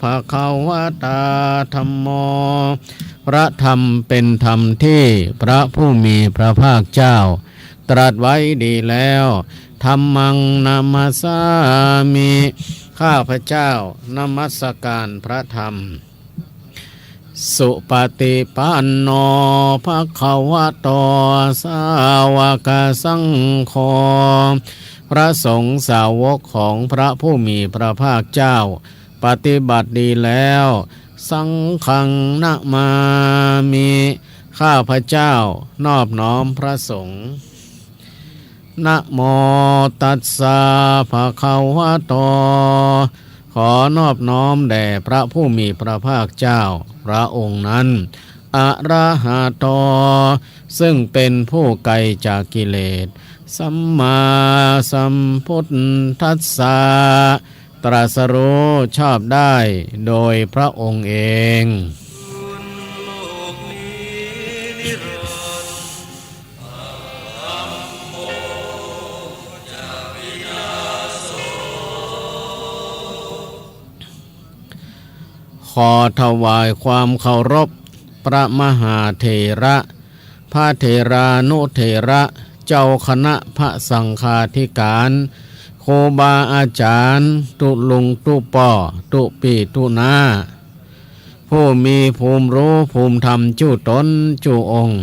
ภควตาธัมโมพระธรรมเป็นธรรมที่พระผู้มีพระภาคเจ้าตรัสไว้ดีแล้วธัมมังนามัสสามิข้าพเจ้านมัสการพระธรรมสุปฏิปันโนภควโตสาวกสังโฆพระสงฆ์สาวกของพระผู้มีพระภาคเจ้าปฏิบัติดีแล้วสังฆังนะมามิข้าพเจ้านอบน้อมพระสงฆ์นะโมตัสสะภะคะวะโตขอนอบน้อมแด่พระผู้มีพระภาคเจ้าพระองค์นั้นอะระหะโตซึ่งเป็นผู้ไกลจากกิเลสสัมมาสัมพุทธัสสะตรัสรู้ชอบได้โดยพระองค์เองขอถวายความเคารพพระมหาเถระพระเถรานุเถระเจ้าคณะพระสังฆาธิการครูบาอาจารย์ตุลุงตุป่อตุปีตุนาผู้มีภูมิรู้ภูมิธรรมจู้ตนจู้องค์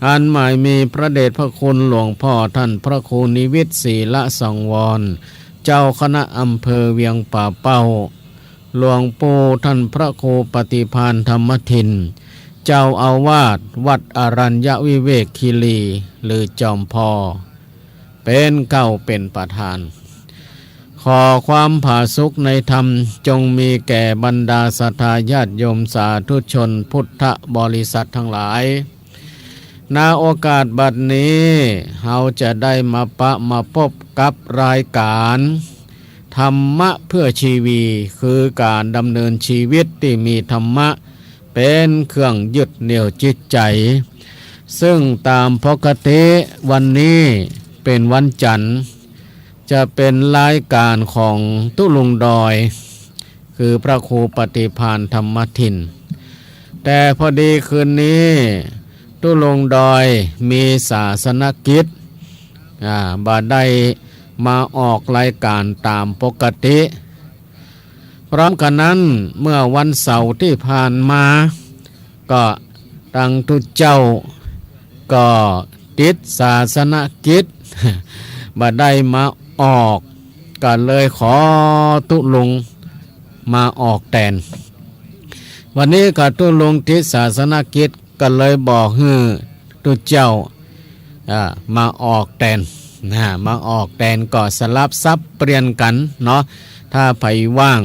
อันหมายมีพระเดชพระคุณหลวงพ่อท่านพระครูนิวิตศรีละสังวรเจ้าคณะอำเภอเวียงป่าเป้าหลวงปู่ท่านพระครูปฏิภาณธรรมทินเจ้าอาวาสวัดอรัญญวิเวกคีรีหรือจอมพอเป็นเก้าเป็นประธานขอความผาสุกในธรรมจงมีแก่บรรดาศรัทธาญาติโยมสาธุชนพุทธบริษัททั้งหลายณโอกาสบัดนี้เราจะได้มาพบกับรายการธรรมะเพื่อชีวีคือการดำเนินชีวิตที่มีธรรมะเป็นเครื่องยึดเหนี่ยวจิตใจซึ่งตามปกติวันนี้เป็นวันจันทร์จะเป็นรายการของตุลุงดอยคือพระครูปฏิภาณธรรมทินแต่พอดีคืนนี้ตุลุงดอยมีศาสนกิจบ่ได้มาออกรายการตามปกติพร้อมกันนั้นเมื่อวันเสาร์ที่ผ่านมาก็ตั้งทุเจ้าก็ติดศาสนกิจบ่ได้มาออกก็เลยขอตุลุงมาออกแทนวันนี้ก็ตุลุงติดศาสนกิจก็เลยบอกให้ตุเจ้ามาออกแทนมาออกแทนก็สลับซับเปลี่ยนกันเนาะถ้าไผว่าง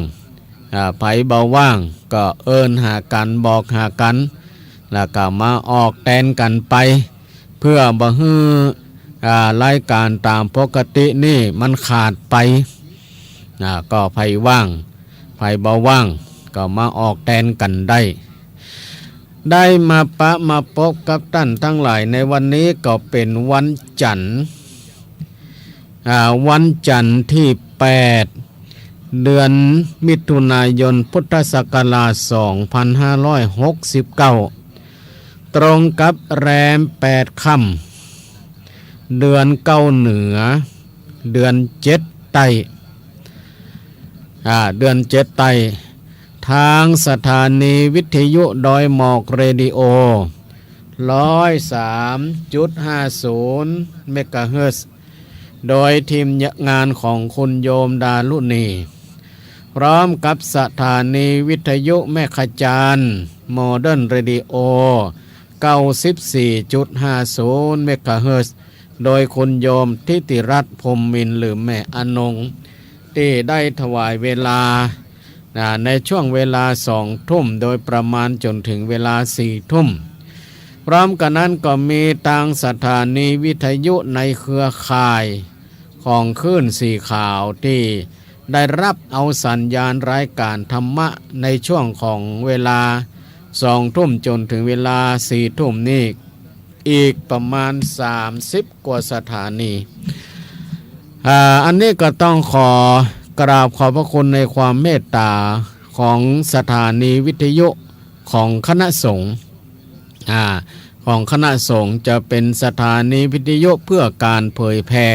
ไผเบาว่างก็เอิ้นหากันบอกหากันแล้วก็มาออกแทนกันไปเพื่อบ่ให้รายการตามปกตินี่มันขาดไปก็ไผว่างไผเบาว่างก็มาออกแทนกันได้มาพบกับท่านทั้งหลายในวันนี้ก็เป็นวันจันทร์วันจันทร์ที่8เดือนมิถุนายนพุทธศักราช2569ตรงกับแรม8ค่ำเดือนเก้าเหนือเดือน7ไต้เดือน7ไต้ทางสถานีวิทยุดอยหมอกเรดิโอ103.50 เมกะเฮิรตซ์โดยทีมงานของคุณโยมดารุณีพร้อมกับสถานีวิทยุแม่ขจานโมเดิร์นเรดิโอ 94.50 เมกะเฮิรตซ์โดยคุณโยมทิติรัตน์พรหมมินทร์หรือแม่อนงที่ได้ถวายเวลาในช่วงเวลา2 ทุ่มโดยประมาณจนถึงเวลา4 ทุ่มพร้อมกันนั้นก็มีทางสถานีวิทยุในเครือข่ายของคลื่นสีขาวที่ได้รับเอาสัญญาณรายการธรรมะในช่วงของเวลา2 ทุ่มจนถึงเวลา4 ทุ่มนี้อีกประมาณ30 กว่าสถานีอันนี้ก็ต้องขอกราบขอบพระคุณในความเมตตา ของสถานีวิทยุของคณะสงฆ์ของคณะสงฆ์จะเป็นสถานีวิทยุเพื่อการเผยแพร่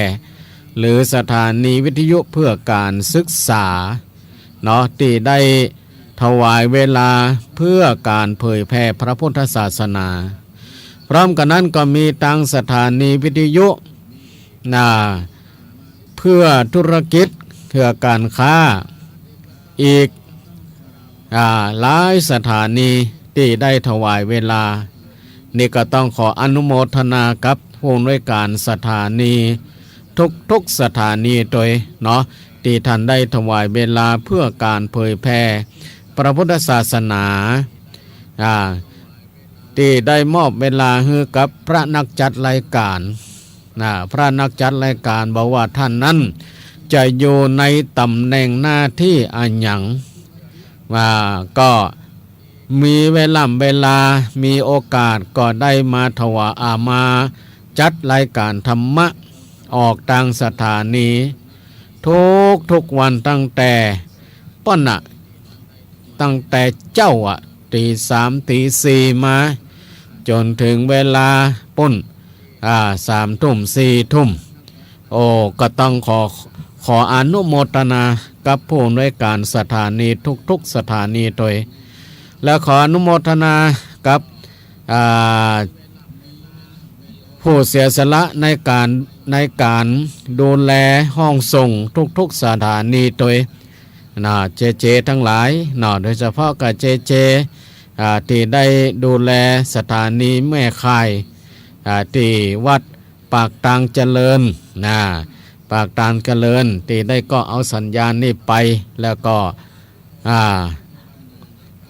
หรือสถานีวิทยุเพื่อการศึกษาเนาะที่ได้ถวายเวลาเพื่อการเผยแพร่พระพุทธศาสนาพร้อมกันนั้นก็มีตั้งสถานีวิทยุเพื่อธุรกิจเพื่อการค้าอีกหลายสถานีที่ได้ถวายเวลานี่ก็ต้องขออนุโมทนากับผู้อำนวยการสถานีทุกสถานีโดยเนาะที่ท่านได้ถวายเวลาเพื่อการเผยแพร่พระพุทธศาสนาที่ได้มอบเวลาให้กับพระนักจัดรายการพระนักจัดรายการบอกว่าท่านนั้นจะอยู่ในตำแหน่งหน้าที่อันหยังก็มีเวลามีโอกาสก็ได้มาถวายมาจัดรายการธรรมะออกทางสถานีทุกวันตั้งแต่ป้อนตั้งแต่เจ้าตี3ตี4มาจนถึงเวลาป้น3 ทุ่ม4 ทุ่มก็ต้องขออนุโมทนากับผู้อำนวยการสถานีทุกสถานีโดยและขออนุโมทนากับผู้เสียสละในการดูแลห้องส่งทุกสถานีโดยเจทั้งหลายโดยเฉพาะกับเจที่ได้ดูแลสถานีแม่ค่ายที่วัดปากตางเจริญปากตางเจริญที่ได้ก็เอาสัญญาณนี้ไปแล้วก็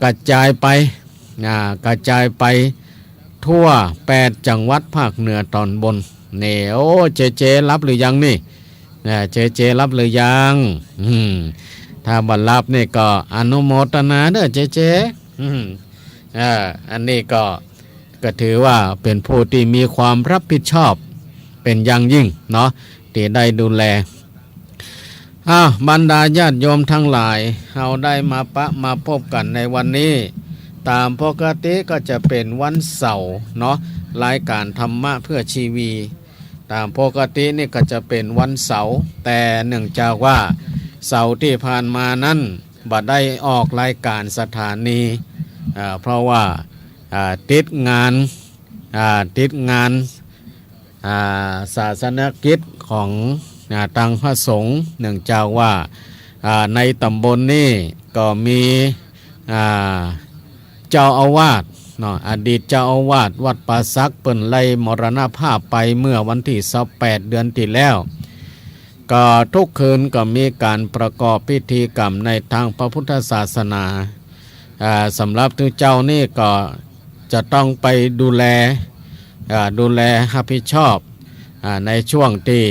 กระจายไปทั่ว8 จังหวัดภาคเหนือตอนบนนี่เจรับหรือยังนี่เจรับหรือยังถ้าบัดรับนี่ก็อนุโมทนาเด้อเจอันนี้ก็ถือว่าเป็นผู้ที่มีความรับผิดชอบเป็นอย่างยิ่งเนาะที่ได้ดูแลบรรดาญาติโยมทั้งหลายเราได้มาพบกันในวันนี้ตามปกติก็จะเป็นวันเสาร์เนาะรายการธรรมะเพื่อชีวีตามปกตินี่ก็จะเป็นวันเสาร์แต่เนื่องจากว่าเสาร์ที่ผ่านมานั้นบัดได้ออกรายการสถานีเพราะว่าติดงานศาสนกิจของทางพระสงฆ์เนื่องจากว่าในตำบลนี้ก็มีเจ้าอาวาสอดีตเจ้าอาวาสวัดป่าซักเปิ้นไล่มรณภาพไปเมื่อวันที่28 เดือนที่แล้วก็ทุกคืนก็มีการประกอบพิธีกรรมในทางพระพุทธศาสนาสำหรับทุกเจ้านี่ก็จะต้องไปดูแลรับผิดชอบในช่วงที่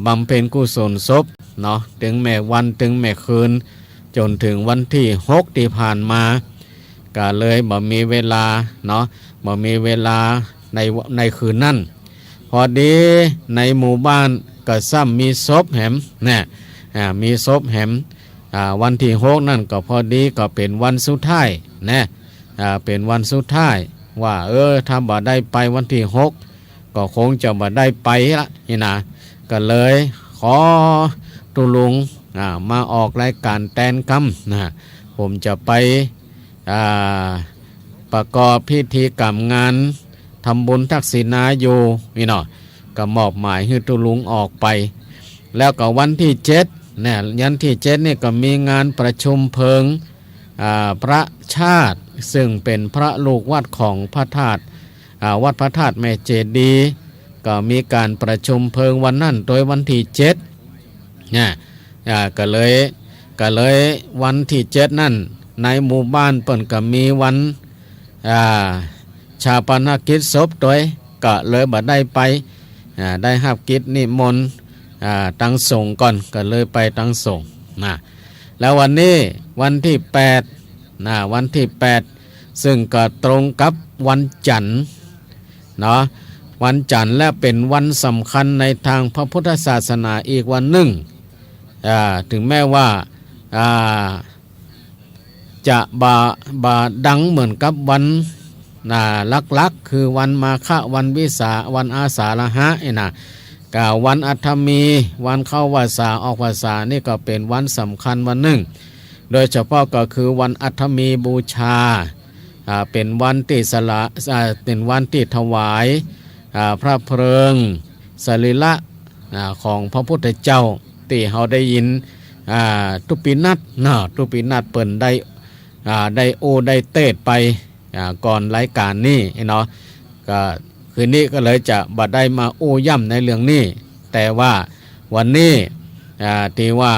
บำเพ็ญกุศลศพเนาะถึงแม้วันถึงแม้คืนจนถึงวันที่6ที่ผ่านมาก็เลยบ่มีเวลาเนาะบ่มีเวลาในคืนนั้นพอดีในหมู่บ้านก็ซ้ำมีศพแหมมีศพแหมวันที่6นั่นก็พอดีก็เป็นวันสุดท้ายเป็นวันสุดท้ายว่าถ้าบ่ได้ไปวันที่6ก็คงจะบ่ได้ไปละนี่นะก็เลยขอตุลุงมาออกรายการแตนคำผมจะไปประกอบพิธีกรรมงานทำบุญทักษิณาอยู่นี่เนาะก็มอบหมายให้ตุลุงออกไปแล้วก็วันที่7ยันที่7นี่ก็มีงานประชุมเพลิงพระชาติซึ่งเป็นพระลูกวัดของพระธาตุวัดพระธาตุแม่เจดีย์ก็มีการประชุมเพลิงวันนั้นโดยวันที่7ก็เลยวันที่7นั่นในหมู่บ้านเปิ้นก็มีวันชาปนกิจศพโดยก็เลยบ่ได้ไปได้รับกิจนิมนต์ตั้งสงฆ์ก่อนก็เลยไปตั้งสงฆ์แล้ววันนี้วันที่8วันที่8ซึ่งก็ตรงกับวันจันทร์เนาะวันจันทร์และเป็นวันสำคัญในทางพระพุทธศาสนาอีกวันหนึ่งถึงแม้ว่า จะบาดังเหมือนกับวันลักๆคือวันมาฆะวันวิสาวันอาสาฬหะนะกาวันอัฐมีวันเข้าวาสาออกวาสานี่ก็เป็นวันสำคัญวันหนึ่งโดยเฉพาะก็คือวันอัฐมีบูชาเป็นวันที่เป็นวันที่ถวายพระเพลิงสรีระของพระพุทธเจ้าที่เราได้ยินทุปีนัดทุปีนัดเปิ่นได้โอได้เตดไปก่อนรายการนี้เนาะก็คืนนี้ก็เลยจะบัดได้มาโอ้ย่ำในเรื่องนี้แต่ว่าวันนี้ที่ว่า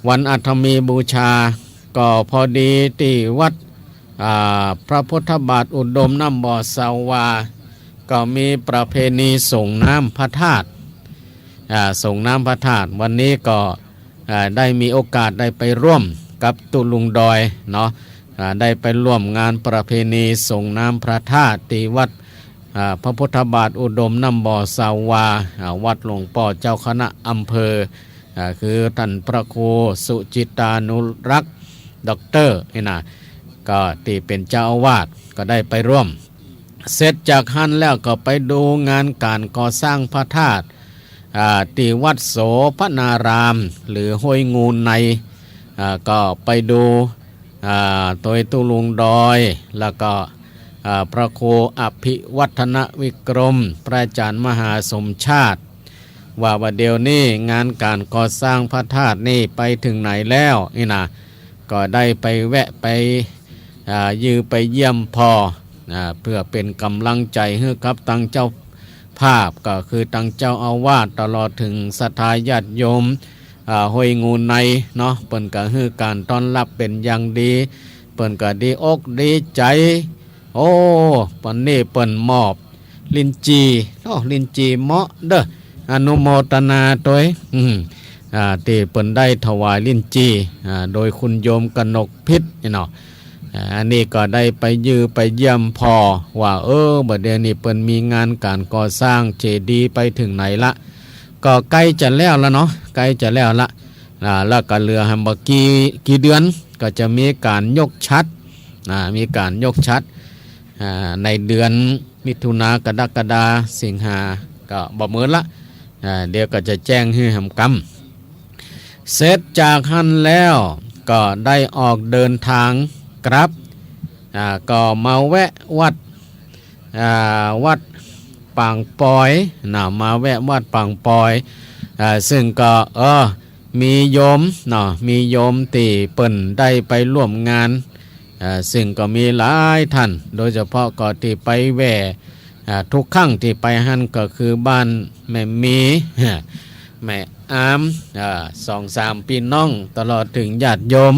วันอัฐมีบูชาก็พอดีที่วัดพระพุทธบาทอุดมน้ำบ่อสาวาก็มีประเพณีส่งน้ำพระธาตุส่งน้ำพระธาตุวันนี้ก็ได้มีโอกาสได้ไปร่วมกับตุลุงดอยเนาะได้ไปร่วมงานประเพณีส่งน้ำพระธาตุที่วัดพระพุทธบาทอุดมน้ำบ่อสาวาวัดหลวงพ่อเจ้าคณะอำเภอคือท่านพระครูสุจิตานุรักษ์ด็อกเตอร์นี่นะก็ที่เป็นเจ้าอาวาสก็ได้ไปร่วมเสร็จจากฮั่นแล้วก็ไปดูงานการก่อสร้างพระธาตุที่วัดโสพนารามหรือห้วยงูในก็ไปดูตัวตุลุงดอยแล้วก็พระครูอภิวัฒนวิกรมพระอาจารย์มหาสมชาติว่าเดี๋ยวนี้งานการก่อสร้างพระธาตุนี่ไปถึงไหนแล้วนี่นะก็ได้ไปแวะไปยือไปเยี่ยมพอเพื่อเป็นกำลังใจให้กับตังเจ้าภาพก็คือตังเจ้าอาวาสตลอดถึงศรัทธาญาติโยมห้วยงูในเนาะเปิ้นก็ให้การต้อนรับเป็นอย่างดีเปิ้นก็ดีอกดีใจโอ้ปันนี้เปิ้นมอบลินจีลินจีเหมาะเด้ออนุโมทนาตัวที่เปิ้นได้ถวายลินจีโดยคุณโยมกนกพิษเนาะอันนี้ก็ได้ไปยือไปเยี่ยมพอว่าบัดเดี๋ยวนี้เปิ้นมีงานการก่อสร้างเจดีย์ไปถึงไหนละก็ใกล้จะแล้วละเนาะใกล้จะแล้วละแล้วก็เหลือหันบ่กี่เดือนก็จะมีการยกชัดมีการยกชัดในเดือนมิถุนากรกฎาสิงหาก็บ่เหมือนละเดี๋ยวก็จะแจ้งให้หำกำเสร็จจากหันแล้วก็ได้ออกเดินทางกลับก็มาแวะวัดปางปอยมาแวะวัดปางปอยซึ่งก็มีโยมมีโยมที่เปิ่นได้ไปร่วมงานซึ่งก็มีหลายท่านโดยเฉพาะก็ที่ไปแวะทุกครั้งที่ไปหันก็คือบ้านแม่มีแม่อาม2-3พี่น้องตลอดถึงญาติโยม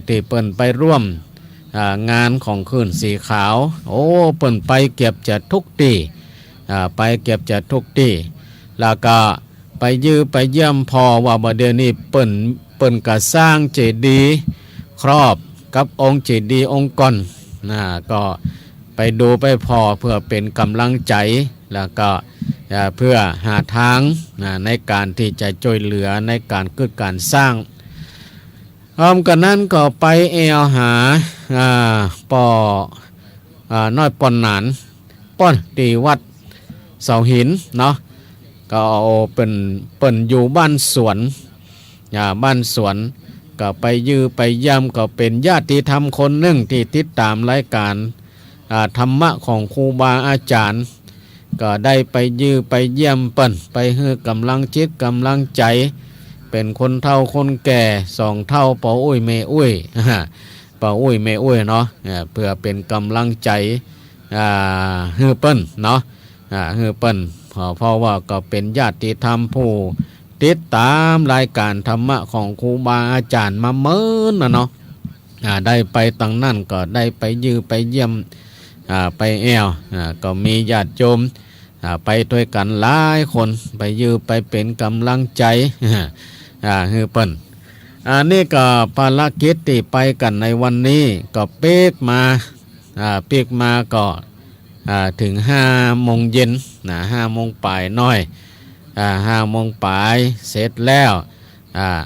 ที่เปิ่นไปร่วมงานของคืนสีขาวเปิ่นไปเก็บจะทุกที่ไปเก็บจะทุกที่แล้วก็ไปยือไปเยี่ยมพอว่าเดี๋ยวนี้เปิ่นก็สร้างเจดีย์ครอบกับองค์เจดีย์องค์ก่อนก็ไปดูไปพอเพื่อเป็นกำลังใจแล้วก็เพื่อหาทางในการที่จะช่วยเหลือในการเกิดการสร้างกันนั้นก็ไปหาปอน้อยปอนหนานป้อนตีวัดเสาหินเนาะก็เปิ่นอยู่บ้านสวนบ้านสวนก็ไปยือไปย่ำก็เป็นญาติธรรมคนหนึ่งที่ติดตามรายการธรรมะของครูบาอาจารย์ก็ได้ไปยือไปเยี่ยมเปิ่นไปให้กำลังจิตกำลังใจเป็นคนเฒ่าคนแก่2เฒ่าป่ออุ้ยแม่อุ้ยป่ออุ้ยแม่อุ้ยเนาะเพื่อเป็นกำลังใจให้เปิ้นเนาะให้เปิ้นเพราะว่าก็เป็นญาติธรรมผู้ติดตามรายการธรรมะของครูบาอาจารย์มาเมินเนาะได้ไปตั้งนั่นก็ได้ไปยือไปเยี่ยมไปก็มีญาติโยมไปด้วยกันหลายคนไปยือไปเป็นกำลังใจฮือเปิ้นนี่ก็ภารกิจที่ไปกันในวันนี้ก็เป๊กมาก็ถึง5 โมงเย็น5 โมงปลายน้อย5 โมงปลายเสร็จแล้ว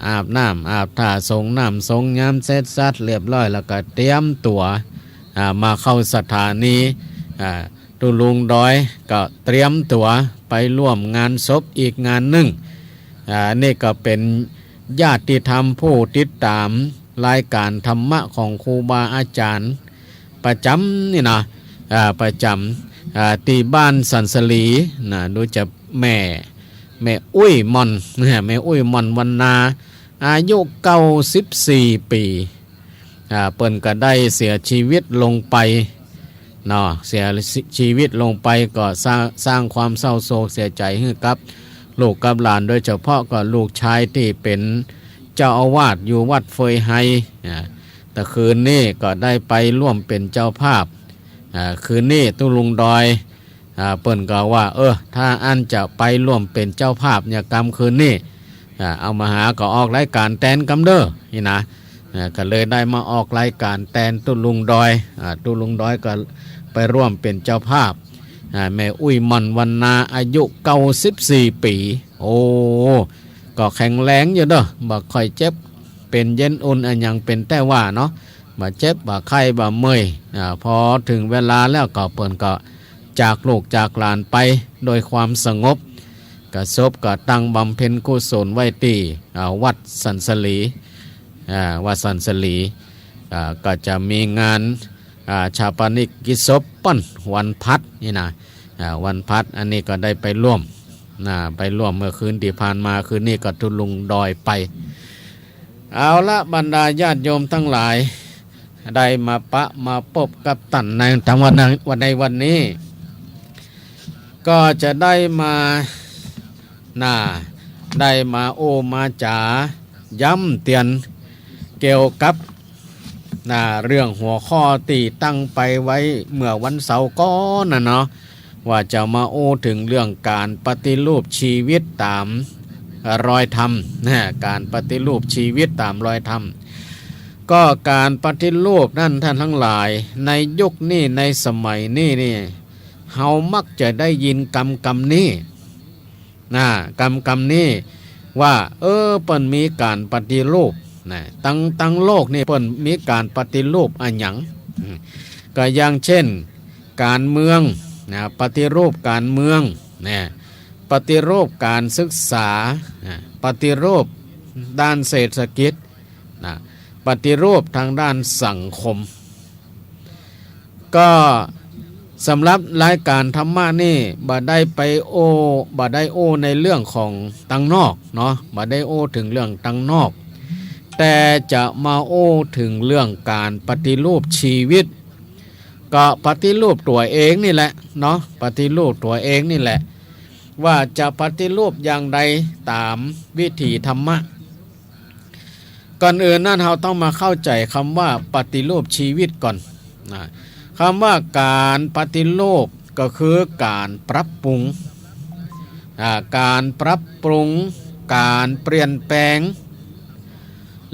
อาบน้ำอาบท่าสงน้ำสงยามเสร็จสัดเรียบร้อยแล้วก็เตรียมตัวมาเข้าสถานีตุลุงดอยก็เตรียมตัวไปร่วมงานศพอีกงานหนึ่งนี่ก็เป็นญาติธรรมผู้ติดตามรายการธรรมะของครูบาอาจารย์ประจำนี่นะประจำที่บ้านสันสลีนะดูจะแม่อุ้ยมอนแม่อุ้ยมอนวรรณาอายุ94 ปีเปิ้นก็ได้เสียชีวิตลงไปเนาะเสียชีวิตลงไปก็สร้างความเศร้าโศกเสียใจให้กับลูกกับหลานโดยเฉพาะก็ลูกชายที่เป็นเจ้าอาวาสอยู่วัดเฟยไฮแต่คืนนี้ก็ได้ไปร่วมเป็นเจ้าภาพคืนนี้ตุลุงดอยเปิ้นก็ว่าถ้าอันจะไปร่วมเป็นเจ้าภาพเนี่ยกรรมคืนนี้เอามาหาก็ออกรายการแตนกำเด้อนี่นะก็เลยได้มาออกรายการแตนตุลุงดอยตุลุงดอยก็ไปร่วมเป็นเจ้าภาพแม่อุ้ยมอนวรรณาอายุ94 ปีโอ้ก็แข็งแรงอยู่เด้อบ่ค่อยเจ็บเป็นเย็นอุ่นอันยังเป็นแต่ว่าเนาะบ่เจ็บบ่ไข้บ่เมื่อยพอถึงเวลาแล้วก็เปิ้นก็จากลูกจากหลานไปโดยความสงบก็ศพก็ตั้งบำเพ็ญกุศลไว้ที่วัดสันสลีวัดสันสลีก็จะมีงานชาปนิกิจศพปั้นวันพัดนี่นะวันพัดอันนี้ก็ได้ไปร่วมเมื่อคืนที่ผ่านมาคืนนี้ก็ตุลุงดอยไปเอาละบรรดาญาติโยมทั้งหลายได้มาพบกับตันในวันนี้ก็จะได้มาได้มามาจ๋าย้ำเตือนเกี่ยวกับเรื่องหัวข้อตีตั้งไปไว้เมื่อวันเสาร์ก่อนเนาะว่าจะมาถึงเรื่องการปฏิรูปชีวิตตามรอยธรรมการปฏิรูปชีวิตตามรอยธรรมก็การปฏิรูปนั่นท่านทั้งหลายในยุคนี้ในสมัยนี้นี่เฮามักจะได้ยินคำนี้คำนี้ว่าเปิ้นมีการปฏิรูปตั้งโลกนี่เปิ้นมีการปฏิรูปอันหยังก็อย่างเช่นการเมืองปฏิรูปการเมืองปฏิรูปการศึกษาปฏิรูปด้านเศรษฐกิจปฏิรูปทางด้านสังคมก็สำหรับรายการธรรมะนี่บ่ได้ไปบ่ได้ในเรื่องของตังนอกเนาะบ่ได้ถึงเรื่องตังนอกแต่จะมาถึงเรื่องการปฏิรูปชีวิตก็ปฏิรูปตัวเองนี่แหละเนาะปฏิรูปตัวเองนี่แหละว่าจะปฏิรูปอย่างใดตามวิถีธรรมะก่อนอื่นนั่นเราต้องมาเข้าใจคำว่าปฏิรูปชีวิตก่อนคำว่าการปฏิรูปก็คือการปรับปรุงการปรับปรุงการเปลี่ยนแปลง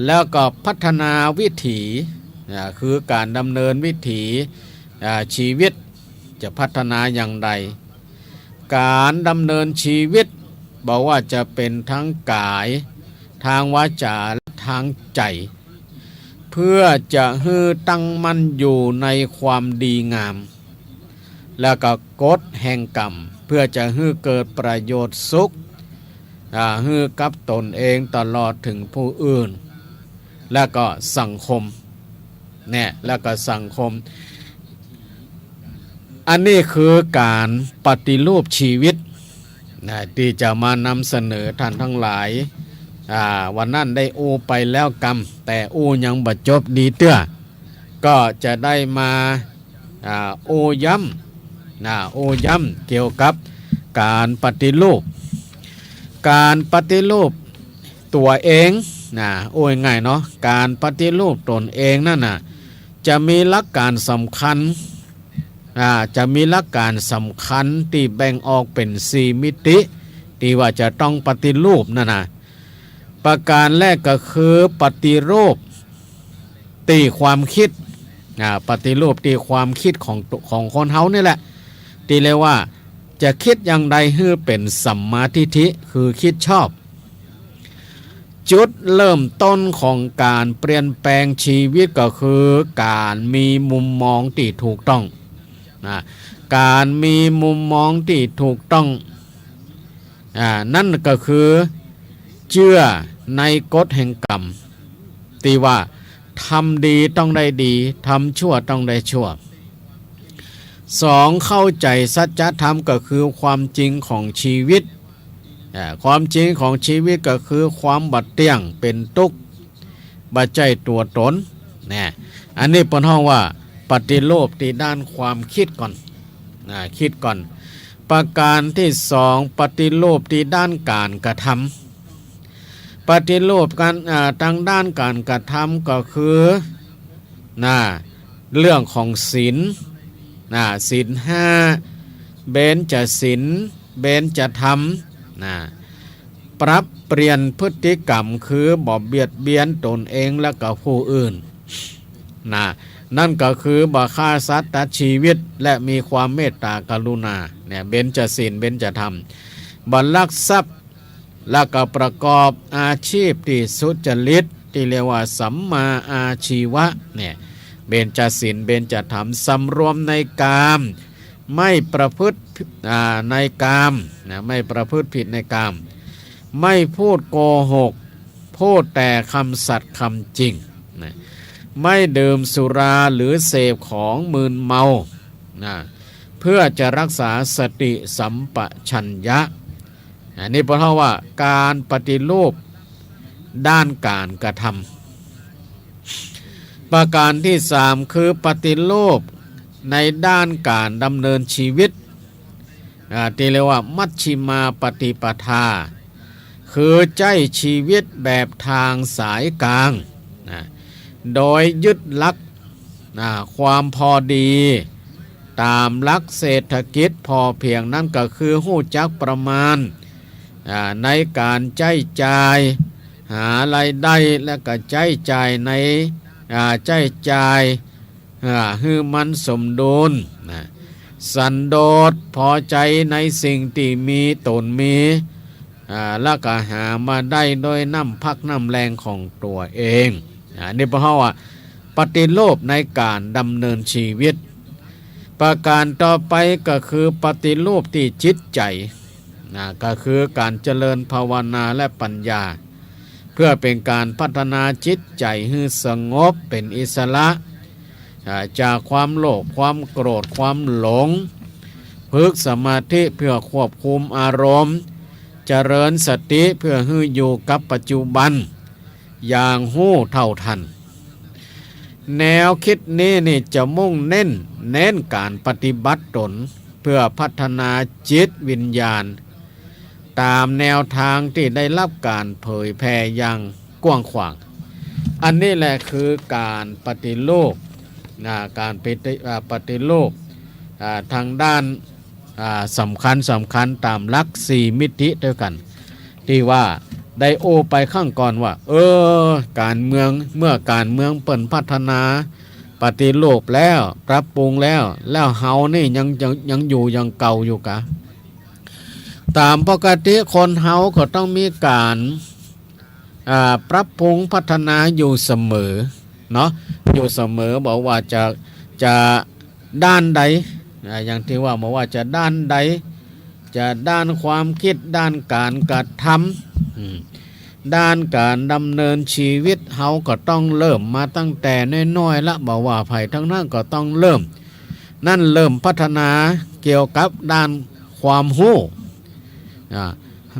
แล้วก็พัฒนาวิถีคือการดำเนินวิถีชีวิตจะพัฒนาอย่างไรการดำเนินชีวิตบอกว่าจะเป็นทั้งกายทางวาจาและทางใจเพื่อจะให้ตั้งมั่นอยู่ในความดีงามแล้วก็กฎแห่งกรรมเพื่อจะให้เกิดประโยชน์สุขให้กับตนเองตลอดถึงผู้อื่นแล้วก็สังคมแล้วก็สังคมอันนี้คือการปฏิรูปชีวิตที่จะมานำเสนอท่านทั้งหลายวันนั้นได้ไปแล้วกรรมแต่ยังบ่จบดีเตื้อก็จะได้มาย้ำเกี่ยวกับการปฏิรูปตัวเองง่ายเนาะการปฏิรูปตนเองนั่นจะมีหลักการสำคัญที่แบ่งออกเป็น4มิติที่ว่าจะต้องปฏิรูปนั่นประการแรกก็คือปฏิรูปตีความคิดปฏิรูปตีความคิดของคนเฮานี่แหละที่เรียกว่าจะคิดอย่างใดให้เป็นสัมมาทิฏฐิคือคิดชอบ จุดเริ่มต้นของการเปลี่ยนแปลงชีวิตก็คือการมีมุมมองที่ถูกต้องนะการมีมุมมองที่ถูกต้องนั่นก็คือเชื่อในกฎแห่งกรรมที่ว่าทำดีต้องได้ดีทำชั่วต้องได้ชั่วสองเข้าใจสัจธรรมก็คือความจริงของชีวิตความจริงของชีวิตก็คือความบัดเตี้ยงเป็นทุกข์บัดใจตัวตนเนี่ยอันนี้เป็นห้องว่าปฏิโลภที่ด้านความคิดก่อนคิดก่อนประการที่สองปฏิโลภที่ด้านการกระทำปฏิโลภกันทางด้านการกระทำก็คือเรื่องของศีลศีลห้าเบญจศีลเบญจธรรมปรับเปลี่ยนพฤติกรรมคือบ่เบียดเบียนตนเองและก็ผู้อื่นนั่นก็คือบ่ฆ่าสัตว์ตัดชีวิตและมีความเมตตากรุณาเนี่ยเบญจศีลเบญจธรรมบ่ลักทรัพย์และก็ประกอบอาชีพที่สุจริตที่เรียกว่าสัมมาอาชีวะเนี่ยเบญจศีลเบญจธรรมสำรวมในกามไม่ประพฤติในกามไม่ประพฤติผิดในกามไม่พูดโกหกพูดแต่คำสัตย์คำจริงไม่ดื่มสุราหรือเสพของมึนเมาเพื่อจะรักษาสติสัมปชัญญะอันนี้เพราะว่าการปฏิรูปด้านการกระทำประการที่สามคือปฏิรูปในด้านการดำเนินชีวิตที่เรียกว่ามัชฌิมาปฏิปทาคือใจชีวิตแบบทางสายกลางโดยยึดหลักความพอดีตามหลักเศรษฐกิจพอเพียงนั่นก็คือหู้จักประมาณในการใช้จ่ายหารายได้และก็ใช้จ่ายในใช้จ่ายให้มันสมดุลสันโดษพอใจในสิ่งที่มีตนมีแล้วก็หามาได้โดยน้ำพักน้ำแรงของตัวเองนี่เพราะว่าปฏิโลภในการดำเนินชีวิตประการต่อไปก็คือปฏิโลภที่จิตใจก็คือการเจริญภาวนาและปัญญาเพื่อเป็นการพัฒนาจิตใจให้สงบเป็นอิสระจากความโลภความโกรธความหลงฝึกสมาธิเพื่อควบคุมอารมณ์เจริญสติเพื่อให้อยู่กับปัจจุบันอย่างหู้เท่าทันแนวคิดนี้จะมุ่งเน้นการปฏิบัติตนเพื่อพัฒนาจิตวิญญาณตามแนวทางที่ได้รับการเผยแผ่อย่างกว้างขวางอันนี้แหละคือการปฏิรูปการปฏิรูปทางด้านสำคัญตามหลัก4มิติด้วยกันที่ว่าได้โอไปข้างก่อนว่าการเมืองเมื่อการเมืองเปิ่นพัฒนาปฏิรูปแล้วปรับปรุงแล้วเฮานี่ยังอยู่ยังเก่าอยู่กะตามปกติคนเฮาก็ต้องมีการปรับปรุงพัฒนาอยู่เสมอเนาะอยู่เสมอบอกว่าจะด้านใดอย่างที่ว่าบอกว่าจะด้านใดจะด้านความคิดด้านการกระทำด้านการดำเนินชีวิตเฮาก็ต้องเริ่มมาตั้งแต่น้อยๆละบอกว่าภัยทั้งนั้นก็ต้องเริ่มพัฒนาเกี่ยวกับด้านความรู้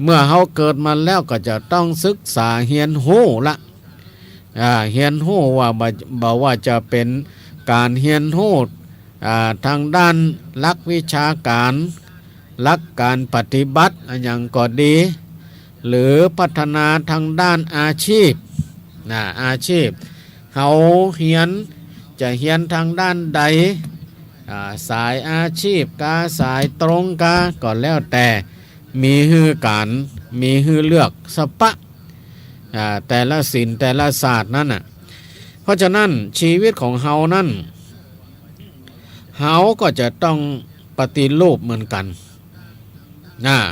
เมื่อเฮาเกิดมาแล้วก็จะต้องศึกษาเรียนรู้ละเรียนรู้ว่าบอกว่าจะเป็นการเรียนรู้ทางด้านหลักวิชาการหลักการปฏิบัติอย่างก็ดีหรือพัฒนาทางด้านอาชีพอาชีพเฮาเรียนจะเรียนทางด้านใดสายอาชีพกาสายตรงกาก็แล้วแต่มีฮือการมีฮือเลือกสปะแต่ละศิลป์แต่ละศาสตร์นั่นเพราะฉะนั้นชีวิตของเฮานั่นเฮาก็จะต้องปฏิรูปเหมือนกัน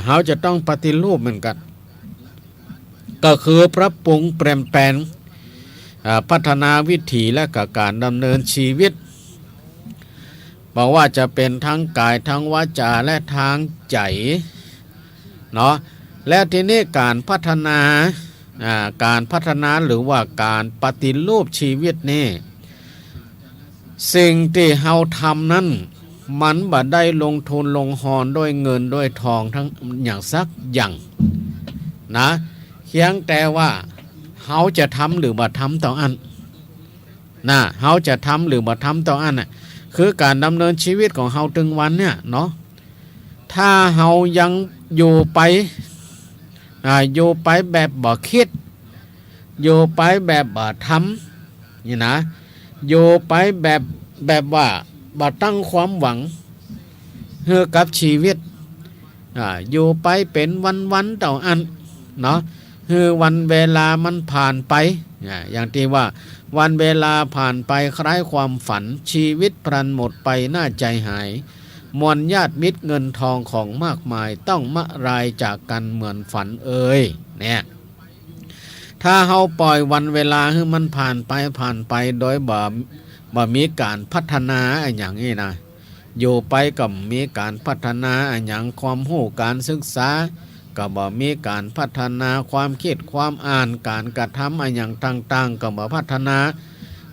เฮาจะต้องปฏิรูปเหมือนกัน ก็คือปรับปรุงเปลี่ยนแปลงพัฒนาวิถีและกับการดำเนินชีวิตบอกว่าจะเป็นทั้งกายทั้งวาจาและทางใจเนาะและทีนี้การพัฒนาหรือว่าการปฏิรูปชีวิตนี่สิ่งที่เฮาทำนั้นมันบ่ได้ลงทุนลงหอนด้วยเงินด้วยทองทั้งอย่างสักอย่างนะเพียงแต่ว่าเฮาจะทำหรือบ่ทำต่ออันนะเฮาจะทำหรือบ่ทำต่ออันน่ะคือการดำเนินชีวิตของเฮาถึงวันเนี่ยเนาะถ้าเฮายังอยู่ไปแบบบ่คิดอยู่ไปแบบบ่ทำนี่นะอยู่ไปแบบว่าบ่ตั้งความหวังเพื่อกับชีวิตอยู่ไปเป็นวันๆต่ออันเนาะคือวันเวลามันผ่านไปอย่างที่ว่าวันเวลาผ่านไปคล้ายความฝันชีวิตพลันหมดไปน่าใจหายมวลญาติมิตรเงินทองของมากมายต้องมะรายจากกันเหมือนฝันเนี่ยถ้าเฮาปล่อยวันเวลาให้มันผ่านไปโดยบ่มีการพัฒนาอย่างนี้นะอยู่ไปก็มีการพัฒนาอย่างความรู้การศึกษาก็บ่มีการพัฒนาความคิดความอ่านการกระทำอย่างต่างๆก็บ่พัฒนา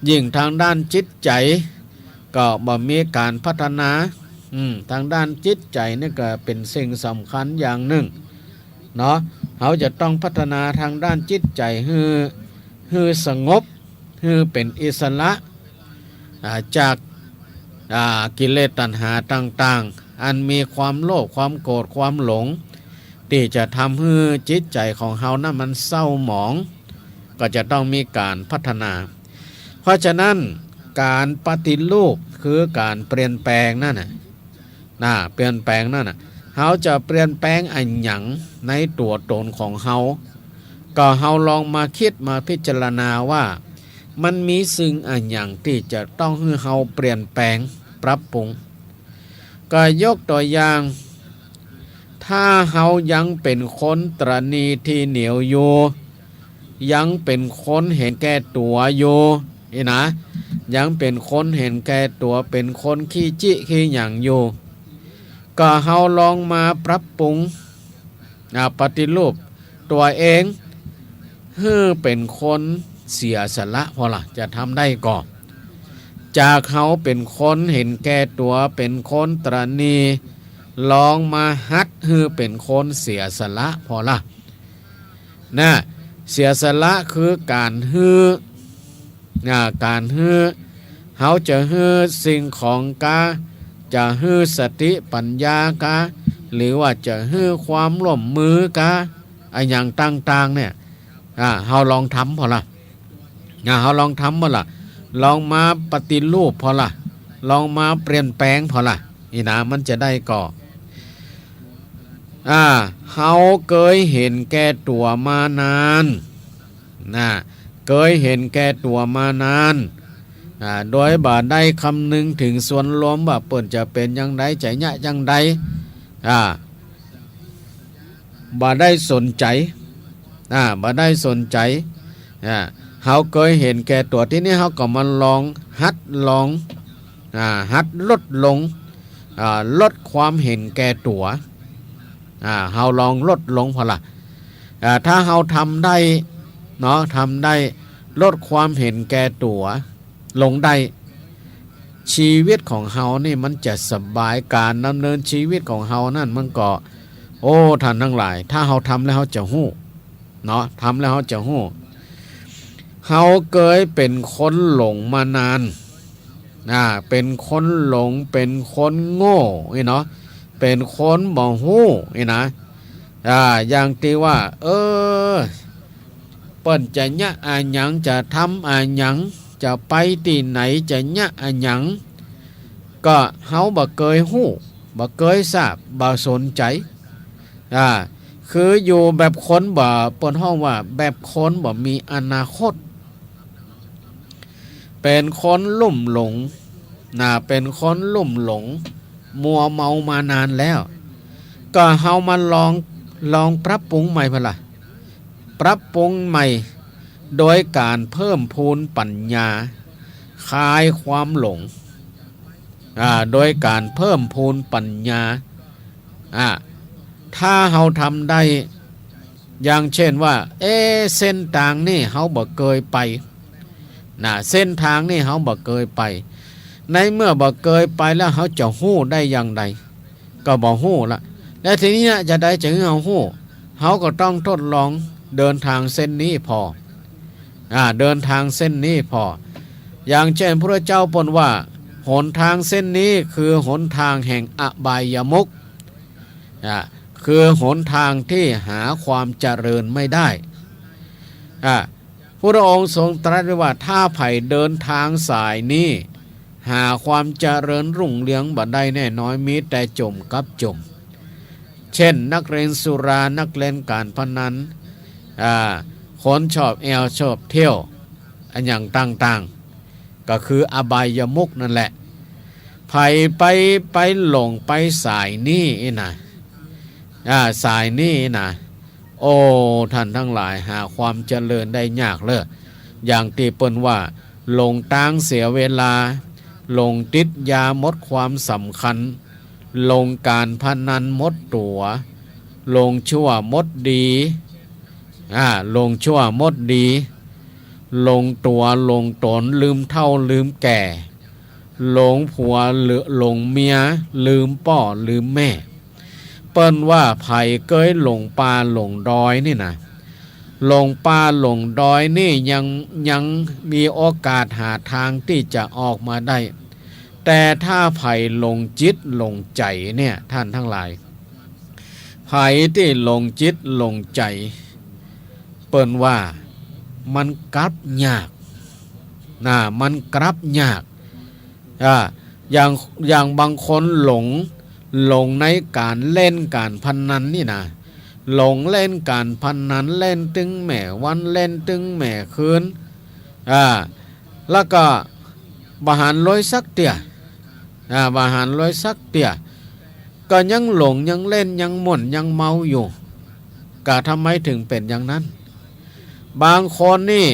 ยิ่งทางด้านจิตใจก็บ่มีการพัฒนาทางด้านจิตใจนี่ก็เป็นสิ่งสำคัญอย่างหนึ่งเนาะเขาจะต้องพัฒนาทางด้านจิตใจให้สงบให้เป็นอิสระจากกิเลสตัณหาต่างๆอันมีความโลภความโกรธความหลงที่จะทำให้จิตใจของเฮานั้นมันเศร้าหมองก็จะต้องมีการพัฒนาเพราะฉะนั้นการปฏิรูปคือการเปลี่ยนแปลงนั่นเปลี่ยนแปลงนั่นเฮาจะเปลี่ยนแปลงอันหยังในตัวตนของเฮาก็เฮาลองมาคิดมาพิจารณาว่ามันมีสิ่งอันหยังที่จะต้องให้เฮาเปลี่ยนแปลงปรับปรุงก็ยกตัวอย่างถ้าเฮายังเป็นคนตระหนี่ที่เหนียวอยู่ยังเป็นคนเห็นแก่ตัวอยู่นี่นะยังเป็นคนเห็นแก่ตัวเป็นคนขี้จิขี้หยังอยู่ก็เฮาลองมาปรับปรุงปฏิรูปตัวเองให้เป็นคนเสียสละพอล่ะจะทำได้ก่อนจากเฮาเป็นคนเห็นแก่ตัวเป็นคนตระหนี่ลองมาฮัดให้เป็นคนเสียสละพอล่ะเสียสละคือการฮื้อเฮาจะฮื้อสิ่งของกาจะฮื้อสติปัญญากาหรือว่าจะฮื้อความร่วมมือกาอย่างต่างๆเนี่ยเฮาลองทำพอล่ะเฮาลองทำพอล่ะลองมาปฏิรูปพอล่ะลองมาเปลี่ยนแปลงพอล่ะนี่นะมันจะได้ก่อเฮาเคยเห็นแก่ตัวมานานเคยเห็นแก่ตัวมานานโดยบ่ได้คำนึงถึงส่วนรวมว่าเปิ่นจะเป็นอย่างใดใจยะอย่างใดบ่ได้สนใจบ่ได้สนใจเฮาเคยเห็นแก่ตัวที่นี่เฮาก็มาลองหัดลดลงลดความเห็นแก่ตัวเฮาลองลดลงพอล่ะถ้าเฮาทำได้เนาะทำได้ลดความเห็นแก่ตัวลงได้ชีวิตของเฮานี่มันจะสบายการดำเนินชีวิตของเฮานั่นมันก็ท่านทั้งหลายถ้าเฮาทำแล้วเฮาจะฮู้เนาะทำแล้วเฮาจะฮู้เฮาเคยเป็นคนหลงมานานเป็นคนหลงเป็นคนโง่เนาะเป็นคนบ่ฮู้นะอย่างที่ว่าเปิ้นจะยะอันหยังจะทำอันหยังจะไปที่ไหนจะยะอันหยังก็เฮาบ่เคยฮู้บ่เคยทราบบ่สนใจคืออยู่แบบคนบ่เปิ้นฮ้องว่าแบบคนบ่มีอนาคตเป็นคนลุ่มหลงเป็นคนลุ่มหลงมัวเมามานานแล้วก็เฮามาลองปรับปรุงใหม่พะล่ะ ปรับปรุงใหม่โดยการเพิ่มพูนปัญญาคลายความหลงโดยการเพิ่มพูนปัญญาถ้าเฮาทำได้อย่างเช่นว่าเส้นทางนี่เฮาบ่เคยไปเส้นทางนี่เฮาบ่เคยไปในเมื่อบ่เคยไปแล้วเฮาจะฮู้ได้อย่างไรก็บ่ฮู้ละและทีนี้จะได้จะเฮาฮู้เฮาก็ต้องทดลองเดินทางเส้นนี้พอเดินทางเส้นนี้พออย่างเช่นพระเจ้าปนว่าหนทางเส้นนี้คือหนทางแห่งอบายมุขคือหนทางที่หาความเจริญไม่ได้พระองค์ทรงตรัสไว้ว่าถ้าไผ่เดินทางสายนี้หาความเจริญรุ่งเรืองบ่ได้แน่น้อยมีแต่จมกับจมเช่นนักเล่นสุรานักเล่นการพนันคนชอบแอลชอบเที่ยวอันอย่างต่างๆก็คืออบายมุขนั่นแหละไผ่ไปหลงไปสายนี้นะสายนี้นะโอ้ท่านทั้งหลายหาความเจริญได้ยากเลยอย่างที่เปิ้นว่าหลงตางเสียเวลาหลงติดยาหมดความสำคัญหลงการพนันหมดตัวหลงชั่วหมดดีหลงชั่วหมดดีหลงตัวหลงตนลืมเท่าลืมแก่หลงผัวหลงเมียลืมพ่อลืมแม่เปิ้นว่าไผ่เกยหลงป่าหลงดอยนี่นะหลงป่าหลงดอยนี่ยังมีโอกาสหาทางที่จะออกมาได้แต่ถ้าไผ่หลงจิตหลงใจเนี่ยท่านทั้งหลายไผ่ที่หลงจิตหลงใจเปิ้นว่ามันกลับยากมันกลับยากอย่างบางคนหลงในการเล่นการพนันนี่นะหลงเล่นการพนันเล่นตึงแหม่วันเล่นตึงแหม่คืนแล้วก็บาหารลอยสักเตี่ยบาหารลอยสักเตี่ยก็ยังหลงยังเล่นยังม่วนยังเมาอยู่ก็ทำไมถึงเป็นอย่างนั้นบางคนนี่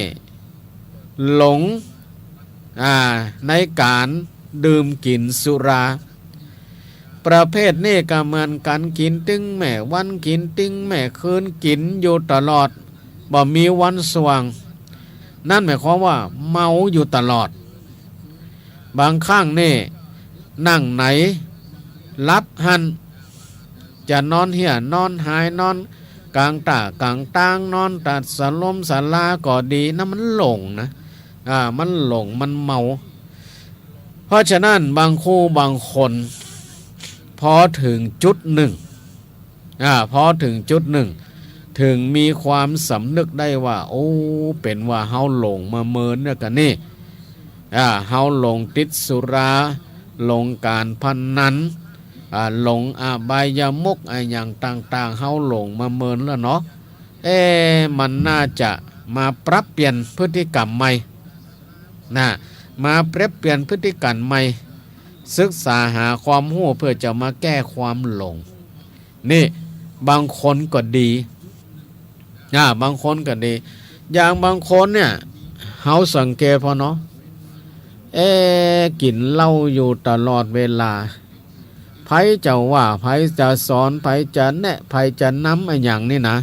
หลงในการดื่มกินสุราประเภทนี้ก็เหมือนกันกินตึงแม่วันกินตึงแม่คืนกินอยู่ตลอดบ่มีวันสว่างนั่นหมายความว่าเมาอยู่ตลอดบางครั้งนี่นั่งไหนรับหันจะนอนเหี่ยนอนหายนอนกลางตากลางตางนอนตัดสลมสลาก็ดีนะมันหลงนะมันหลงมันเมาเพราะฉะนั้นบางคู่บางคนพอถึงจุดหนึ่งพอถึงจุดหนึ่งถึงมีความสำนึกได้ว่าโอ้เป็นว่าเฮาหลงมาเมินเนี่ยกันนี่เฮาหลงติดสุราหลงการพนันหลงอบายมุขอย่างต่างๆเฮาหลงมาเมินแล้วเนาะมันน่าจะมาปรับเปลี่ยนพฤติกรรมใหม่มาปรับเปลี่ยนพฤติกรรมใหม่ศึกษาหาความรู้เพื่อจะมาแก้ความหลงนี่บางคนก็ดีบางคนก็ดีอย่างบางคนเนี่ยเฮาสังเกตพอเนาะกินเหล้าอยู่ตลอดเวลาไผจะว่าไผจะสอนไผจะแนะไผจะนำอย่างนี้นะ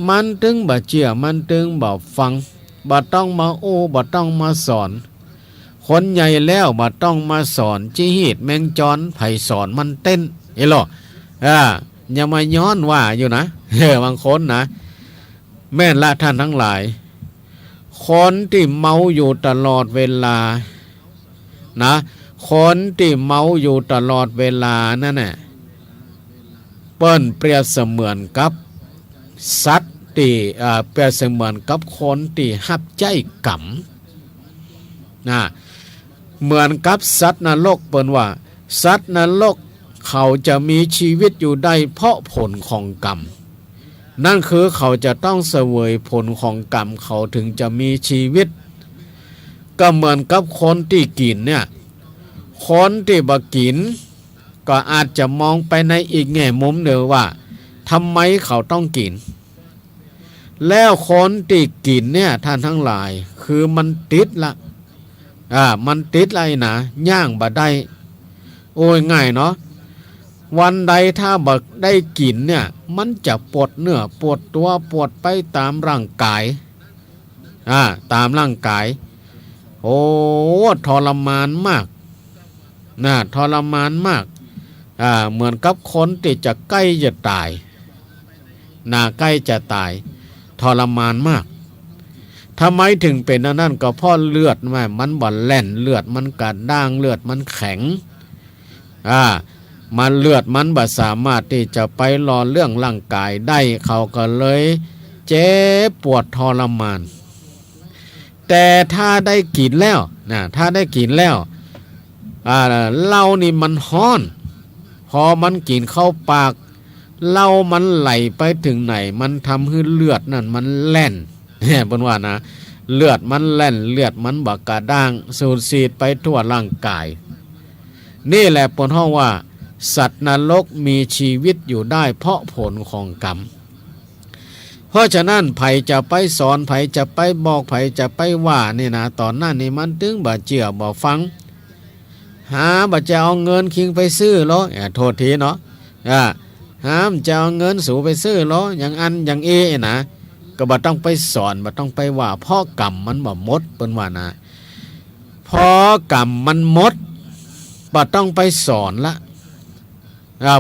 มันถึงบ่เชื่อมันถึงบ่ฟังบ่ต้องมาโอ้บ่ต้องมาสอนคนใหญ่แล้วบ่ต้องมาสอนจิหีดแมงจรไผสอนมันเต้นหรออย่ามาย้อนว่าอยู่นะบางคนนะแม่นละท่านทั้งหลายคนที่เมาอยู่ตลอดเวลานะคนที่เมาอยู่ตลอดเวลานั่นน่ะเปิ้นเปรียบเสมือนกับสัตว์ที่เปรียบเสมือนกับคนที่หับใจกรรมเหมือนกับสัตว์นรกเปิ้นว่าสัตว์นรกเขาจะมีชีวิตอยู่ได้เพราะผลของกรรมนั่นคือเขาจะต้องเสวยผลของกรรมเขาถึงจะมีชีวิตก็เหมือนกับคนที่กินเนี่ยคนที่บ่กินก็อาจจะมองไปในอีกแง่มุมหนึ่งว่าทำไมเขาต้องกิน แล้วคนที่กินเนี่ยท่านทั้งหลายคือมันติดละมันติดอะไรนะย่างบ่ได้โอ้ยง่ายเนาะวันใดถ้าบ่ได้กินเนี่ยมันจะปวดเนื้อปวดตัวปวดไปตามร่างกายตามร่างกายโอ้ทรมานมากทรมานมากเหมือนกับคนที่จะใกล้จะตายใกล้จะตายทรมานมากทำไมถึงเป็นนั่นก็เพราะเลือดมันบ่แล่นเลือดมันกระด้างเลือดมันแข็งมันเลือดมันบ่สามารถที่จะไปหล่อเรื่องร่างกายได้เขาก็เลยเจ็บปวดทรมานแต่ถ้าได้กินแล้วถ้าได้กินแล้วเหล้านี่มันฮ้อนพอมันกินเข้าปากเหล้ามันไหลไปถึงไหนมันทำให้เลือดนั่นมันแล่นเนี่ยบนว่านะเลือดมันแล่นเลือดมันบักกระด้างสูดฉีดไปทั่วร่างกายนี่แหละปนห้องว่าสัตว์นรกมีชีวิตอยู่ได้เพราะผลของกรรมเพราะฉะนั้นไผจะไปสอนไผจะไปบอกไผจะไปว่านี่นะตอนนั้นนี่มันถึงบ่เชื่อบ่ฟังบ่จะเอาเงินคิงไปซื้อหรอโทษทีเนาะห้ามจะเอาเงินสูไปซื้อหรออย่างอันอย่างนะก็บ่ต้องไปสอนบ่ต้องไปว่าเพราะกรรมมันบ่หมดเปิ้นว่านะเพราะกรรมมันหมดบ่ต้องไปสอนละ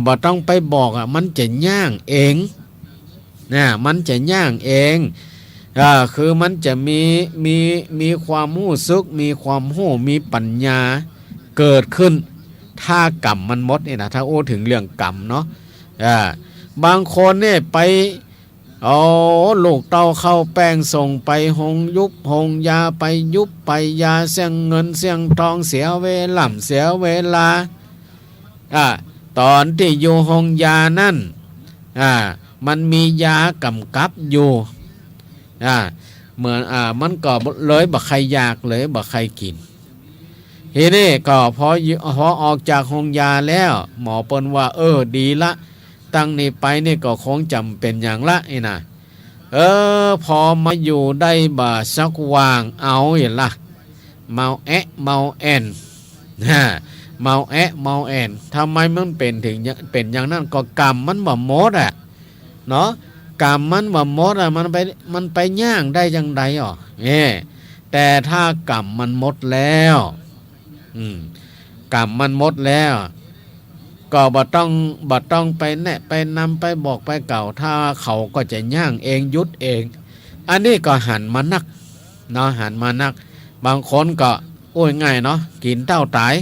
บ่ต้องไปบอกมันจะย่างเองมันจะย่างเองคือมันจะมีความรู้สึกมีความรู้มีปัญญาเกิดขึ้นถ้ากรรมมันหมดนี่นะถ้าโอ้ถึงเรื่องกรรมเนาะบางคนเนี่ยไปลูกเต้าเข้าแป้งส่งไปหงยุบหงยาไปยุบไปยาเสี่ยงเงินเสี่ยงทองเสียเวลาเสียเวลาตอนที่อยู่หงยานั่นมันมียากำกับอยู่เหมือนมันก็เลยบ่ใครอยากเลยบ่ใครกินทีนี้ก็พอออกจากหงยาแล้วหมอเปิ้นว่าดีละตั้งนี้ไปนี่ก็คงจำเป็นอย่างละนะพอมาอยู่ได้บ่สักวางเอาอย่างละเมาเมาแอนเมาเมาแอนทำไมมันเป็นถึงเป็นอย่างนั้นก็กรรมมันบ่หมดเนาะกรรมมันบ่หมดมันไปย่างได้ยังไงแต่ถ้ากรรมมันหมดแล้วกรรมมันหมดแล้วก็บ่ต้องไปแนะไปนำไปบอกไปเก่าถ้าเขาก็จะย่างเองยุดเองอันนี้ก็หันมานักเนาะหันมานักบางคนก็โอ้ยง่ายเนาะกินเต้าตาย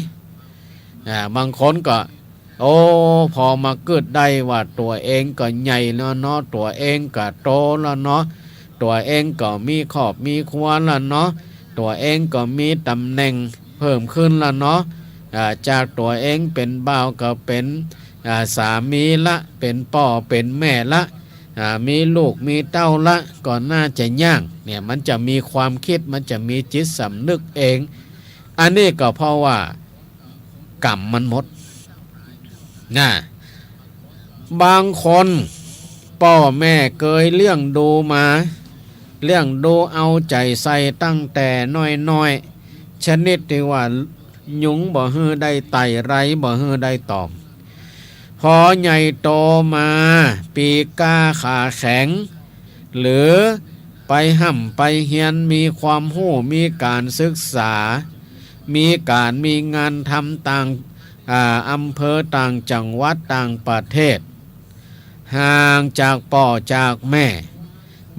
บางคนก็พอมาเกิดได้ว่าตัวเองก็ใหญ่แล้วเนาะตัวเองก็โตแล้วเนาะตัวเองก็มีครอบมีครัวแล้วเนาะตัวเองก็มีตำแหน่งเพิ่มขึ้นแล้วเนาะจากตัวเองเป็นบ่าวก็เป็นสามีละเป็นพ่อเป็นแม่ละมีลูกมีเต้าละก็น่าจะย่างเนี่ยมันจะมีความคิดมันจะมีจิตสำนึกเองอันนี้ก็เพราะว่ากรรมมันหมดบางคนพ่อแม่เคยเลี้ยงดูมาเลี้ยงดูเอาใจใส่ตั้งแต่น้อยๆชนิดที่ว่ายุงบ่ฮือได้ไต่ไรบ่ฮือได้ตอมพอใหญ่โตมาปีกาขาแข็งหรือไปห่ำไปเฮียนมีความรู้มีการศึกษามีงานทำต่างอำเภอต่างจังหวัดต่างประเทศห่างจากพ่อจากแม่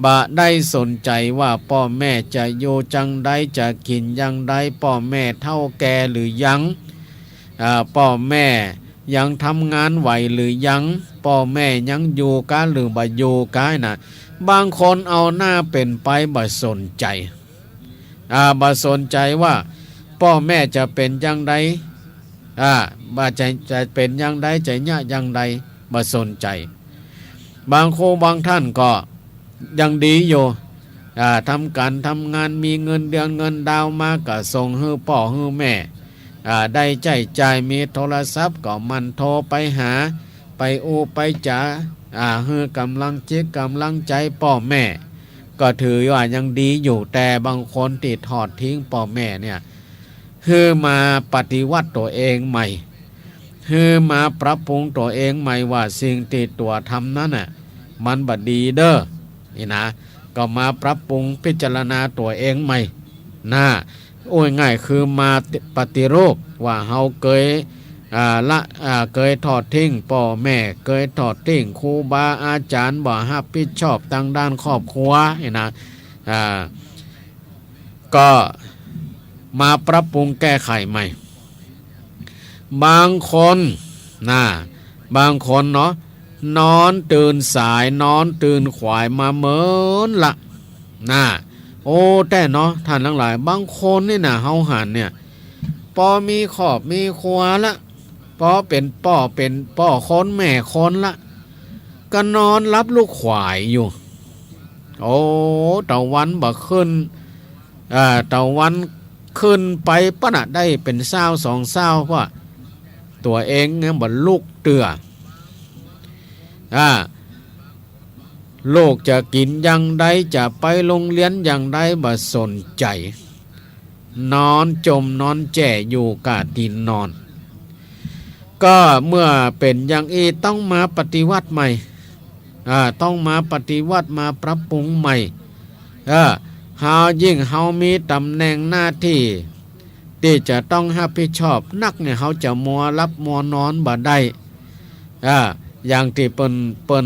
บ่ได้สนใจว่าพ่อแม่จะอยู่จังใดจะกินยังใดพ่อแม่เฒ่าแก่หรือยังพ่อแม่ยังทำงานไหวหรือยังพ่อแม่ยังอยู่กันหรือบ่อยู่กันนะบางคนเอาหน้าเป็นไปบ่สนใจบ่สนใจว่าพ่อแม่จะเป็นยังไดบ่จะเป็นยังไดจะยะยังไดบ่สนใจบางคนบางท่านก็ยังดีอยู่ทำงานมีเงินเดือนเงินดาวมาก็ส่งให้พ่อให้แม่ได้จ่ายมีโทรศัพท์ก็มันโทรไปหาไปไปจ๋าให้กำลังจิตกำลังใจพ่อแม่ ก็ถือว่ายังดีอยู่แต่บางคนที่ทอดทิ้งพ่อแม่เนี่ยคือมาปฏิวัติตัวเองใหม่คือมาปรับปรุงตัวเองใหม่ว่าสิ่งที่ตัวทำนั้นน่ะมันบัดดีเด้อนี่นะก็มาปรับปรุงพิจารณาตัวเองใหม่นะโอ้ยง่ายคือมาปฏิรูปว่าเฮาเคยเคยทอดทิ้งพ่อแม่เคยทอดทิ้งครูบาอาจารย์บ่รับผิดชอบทางด้านครอบครัวนี่นะก็มาปรับปรุงแก้ไขใหม่บางคนบางคนเนาะนอนตื่นสายนอนตื่นขวายมาเหมือนละโอ้แต่เนาะท่านทั้งหลายบางคนนี่เฮาหันเนี่ยพอมีขอบมีครัวละพอเป็นป้อคนแม่คนละก็นอนรับลูกขวายอยู่โอ้ตะวันบ่ขึ้นตะวันขึ้นไปปะน่ะได้เป็นเศร้าสองเศร้าเพราะตัวเองเนี่ยบ่ลูกเตือลูกจะกินอย่างใดจะไปโรงเรียนอย่างใดบ่สนใจนอนจมนอนแจ่อยู่กะดินนอนก็เมื่อเป็นอย่างนี้ต้องมาปฏิวัติใหม่ต้องมาปฏิวัติมาปรับปรุงใหม่เฮายิ่งเฮามีตำแหน่งหน้าที่ที่จะต้องรับผิดชอบนักเนี่ยเฮาจะมัวรับมัวนอนบ่ได้อย่างที่เปิ้น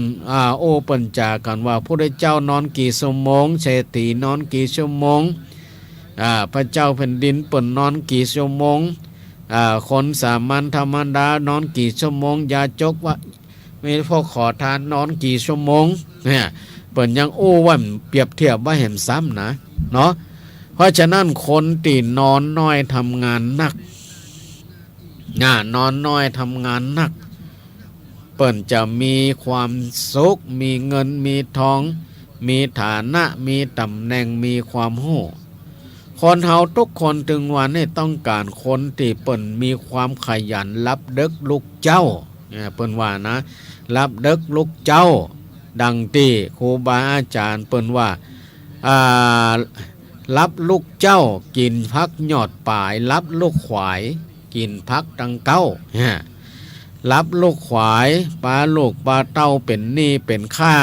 โอเปิ้นจากันว่าพระเจ้านอนกี่ชั่วโมงเศรษฐีนอนกี่ชั่วโมงพระเจ้าแผ่นดินเปิ้นนอนกี่ชั่วโมงคนสามัญธรรมดานอนกี่ชั่วโมงยาจกว่ามีพวกขอทานนอนกี่ชั่วโมงเนี่ยเปิ้นยังว่าเปรียบเทียบว่าเห็นซ้ำนะเนาะเพราะฉะนั้นคนที่นอนน้อยทำงานหนักนอนน้อยทำงานหนักเปิ้นจะมีความสุขมีเงินมีทองมีฐานะมีตำแหน่งมีความโหคนเฮาทุกคนถึงวันนี้ต้องการคนที่เปิ้นมีความขยันรับดึกลูกเจ้าเปิ้นว่านะรับดึกลูกเจ้าดังที่ครูบาอาจารย์เปิ้นว่ารับลูกเจ้ากินพักยอดป่ายรับลูกขวายกินพักตังเก้ารับลูกขวายปลาลูกปลาเต้าเป็นหนี้เป็นค่า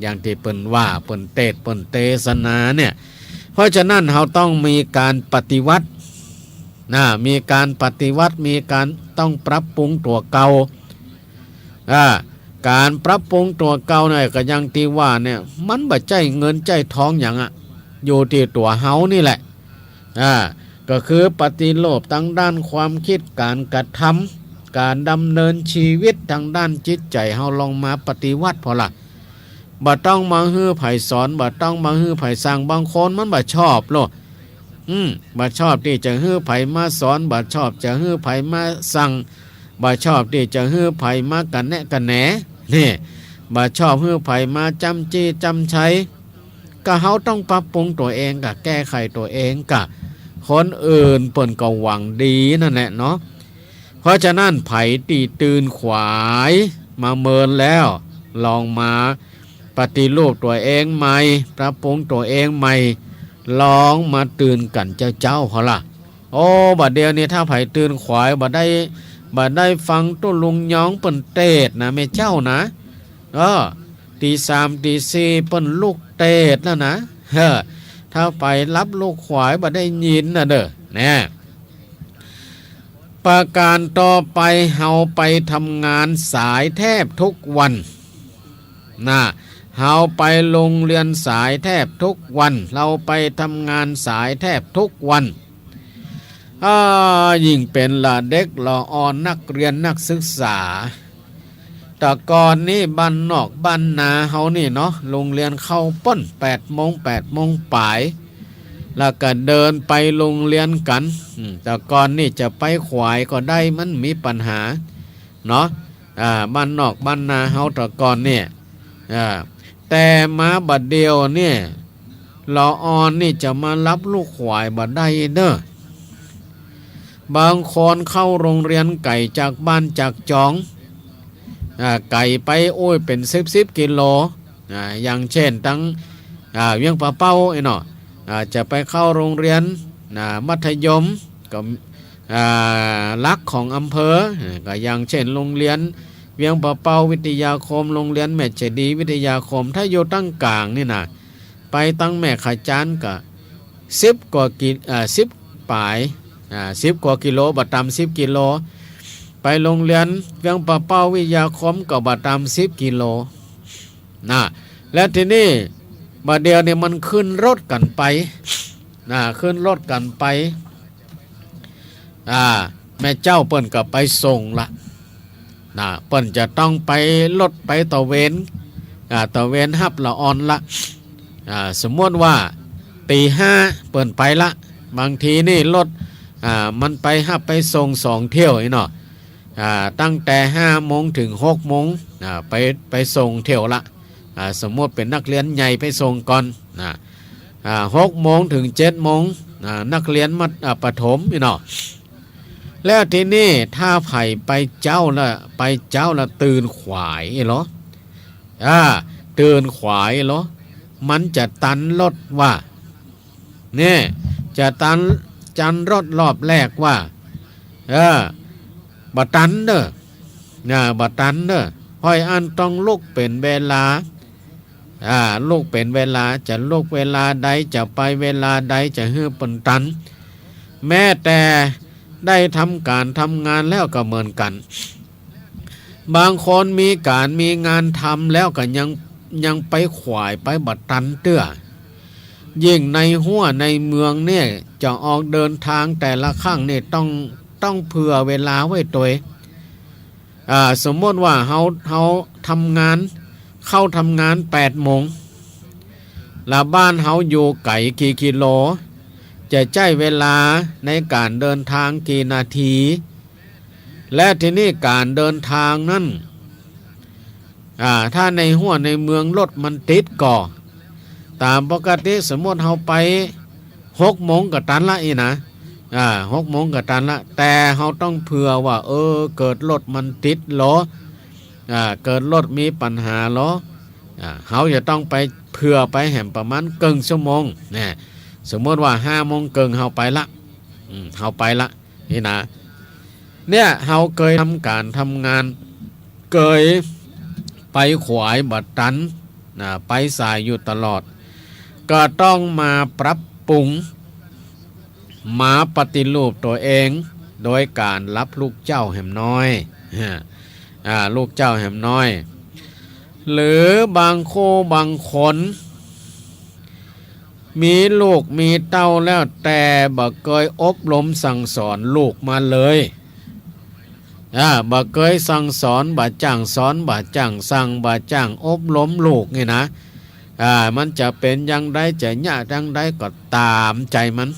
อย่างที่เปิ้นว่าเปิ้นเทศนาเนี่ยเพราะฉะนั้นเราต้องมีการปฏิวัติมีการปฏิวัติมีการต้องปรับปรุงตัวเก่าการปรับปรุงตัวเก่าเนี่ยก็อย่างที่ว่าเนี่ยมันบ่ใจเงินใจทองอย่างอยู่ที่ตัวเฮานี่แหละก็คือปฏิโลภทางด้านความคิดการกระทำการดำเนินชีวิตทางด้านจิตใจเฮาลองมาปฏิวัติพอละบ่ต้องมาฮื้อไผสอนบ่ต้องมาฮื้อไผสั่งบางคนมันบ่ชอบโลบ่ชอบที่จะฮื้อไผมาสอนบ่ชอบจะฮื้อไผมาสั่งบ่ชอบที่จะฮื้อไผมากันแนะกันแหนนี่บ่ชอบฮื้อไผมาจำจี้จำใช้ก็เฮาต้องปรับปรุงตัวเองกะแก้ไขตัวเองกะคนอื่นเปิ้นก็หวังดีนั่นแหละเนาะเพราะฉะนั้นไผตีตื่นขวายมาเมินแล้วลองมาปฏิรูปตัวเองใหม่ปรับปรุงตัวเองใหม่ลองมาตื่นกันเจ้าเขาล่ะโอ้บัดเดียวนี้ถ้าไผตื่นขวายบัดได้ฟังตุ้ลุงยองเปิ้นเตศนะแม่เจ้านะตี 3 ตี 4เปิ้นลูกเตศแล้วนะถ้าไปรับลูกขวายบัดได้ยินนะเด้อแน่ประการต่อไปเฮาไปทำงานสายแทบทุกวันเฮาไปโรงเรียนสายแทบทุกวันเราไปทำงานสายแทบทุกวันยิ่งเป็นละเด็กละอ่อนนักเรียนนักศึกษาแต่ก่อนนี่บ้านนอกบ้านนาเฮานี่เนาะโรงเรียนเข้าป้น8 โมงปลายแล้วก็เดินไปโรงเรียนกันแต่ก่อนนี่จะไปขวายก็ได้มันมีปัญหาเนาะบ้านนอกบ้านนาเฮาแต่ก่อนเนี่ยแต่มาบัดเดียวเนี่ยละอ่อนนี่จะมารับลูกขวายบัดได้เด้อบางคนเข้าโรงเรียนไก่จากบ้านจากจองไก่ไปโอ้ยเป็น10 กิโลอย่างเช่นตั้ง เวียงป่าเป้าไอ้เนาะจะไปเข้าโรงเรียนมัธยมก็หลักของอำเภอก็อย่างเช่นโรงเรียนเวียงป่าเป้าวิทยาคมโรงเรียนแม่เจดีย์วิทยาคมถ้าอยู่ตั้งกลางนี่นะไปตั้งแม่ขาจานก็10 กว่า10 ปลาย10 กว่ากิโลบัดตาม10 กิโลไปโรงเรียนเวียงป่าเป้าวิทยาคมก็บัดตาม10 กิโลและทีนี้บัดเดียวเนี่ยมันขึ้นรถกันไปขึ้นรถกันไปแม่เจ้าเปิ้นก็ไปส่งละเปิ้นจะต้องไปรถไปตะเวนตะเวนฮับละออนละสมมติว่าตี 5เปิ้นไปละบางทีนี่รถมันไปฮับไปส่ง2 เที่ยวเนาะตั้งแต่5 โมงถึง6 โมงไปส่งเที่ยวละสมมติเป็นนักเรียนใหญ่ไปส่งก่อน6 โมงถึง 7 โมงนักเรียนประถมเนาะแล้วทีนี้ถ้าไผ่ไปเจ้าละตื่นขวายเหรอตื่นขวายเหรอมันจะตันรถว่าเนี่ยจะตันจันรถรอบแรกว่าบัตันเด้อบัตันเด้อพ่อยอันต้องลุกเป็นเวลาลูกเป็นเวลาจะลูกเวลาใดจะไปเวลาใดจะฮื้อปนตันแม้แต่ได้ทำการทำงานแล้วก็เหมือนกันบางคนมีการมีงานทำแล้วก็ยังไปขวายไปบัดตันเตื้อยิ่งในหัวในเมืองเนี่ยจะออกเดินทางแต่ละครั้งเนี่ยต้องเผื่อเวลาไว้ตัวสมมติว่าเขาทำงานเข้าทำงาน8 โมงแล้วบ้านเขาอยู่ไกลกี่กิโลจะใช้เวลาในการเดินทางกี่นาทีและทีนี้การเดินทางนั้นถ้าในหัวในเมืองรถมันติดก่อตามปกติสมมติเขาไป6 โมงก็ตันละนะ6 โมงก็ตันละแต่เขาต้องเผื่อว่าเกิดรถมันติดหรอเกิดรถมีปัญหาหรอเขาจะต้องไปเผื่อไปแหมประมาณครึ่งชั่วโมงเนี่ยสมมติว่า5 โมงครึ่งเขาไปละนี่นะเนี่ยเขาเคยทำการทำงานเคยไปขวายบัดตันไปสายอยู่ตลอดก็ต้องมาปรับปรุงมาปฏิรูปตัวเองโดยการรับลูกเจ้าแหมน้อยลูกเจ้าแหมน้อยหรือบางโคบางคนมีลูกมีเต้าแล้วแต่บ่เคยอบรมสั่งสอนลูกมาเลยบ่เคยสั่งสอนบ่จ้างสอนบ่จ้างสั่งบ่จ้างอบรมลูกนี่นะมันจะเป็นอย่างใดจะยากอย่างใดก็ตามใจมัน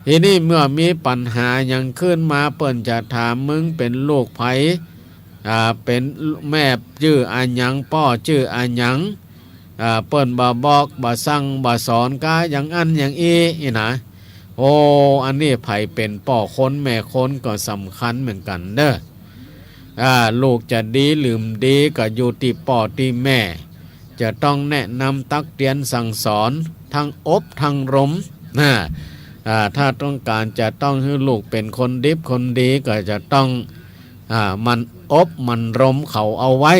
ทีนี้เมื่อมีปัญหาอย่างขึ้นมาเปิ้นจะถามมึงเป็นลูกไผเป็นแม่ชื่ออันหยังพ่อชื่ออันหยังเปิ้นบ่บอกบ่สั่งบ่สอนกาอย่างอันอย่างอีนะอันนี้ไผเป็นพ่อคนแม่คนก็สำคัญเหมือนกันเด้อลูกจะดีลืมดีก็อยู่ที่พ่อที่แม่จะต้องแนะนำตักเตือนสั่งสอนทั้งอบทั้งรมถ้าต้องการจะต้องให้ลูกเป็นคนดีคนดีก็จะต้องมันอบมันรมเขาเอาไว้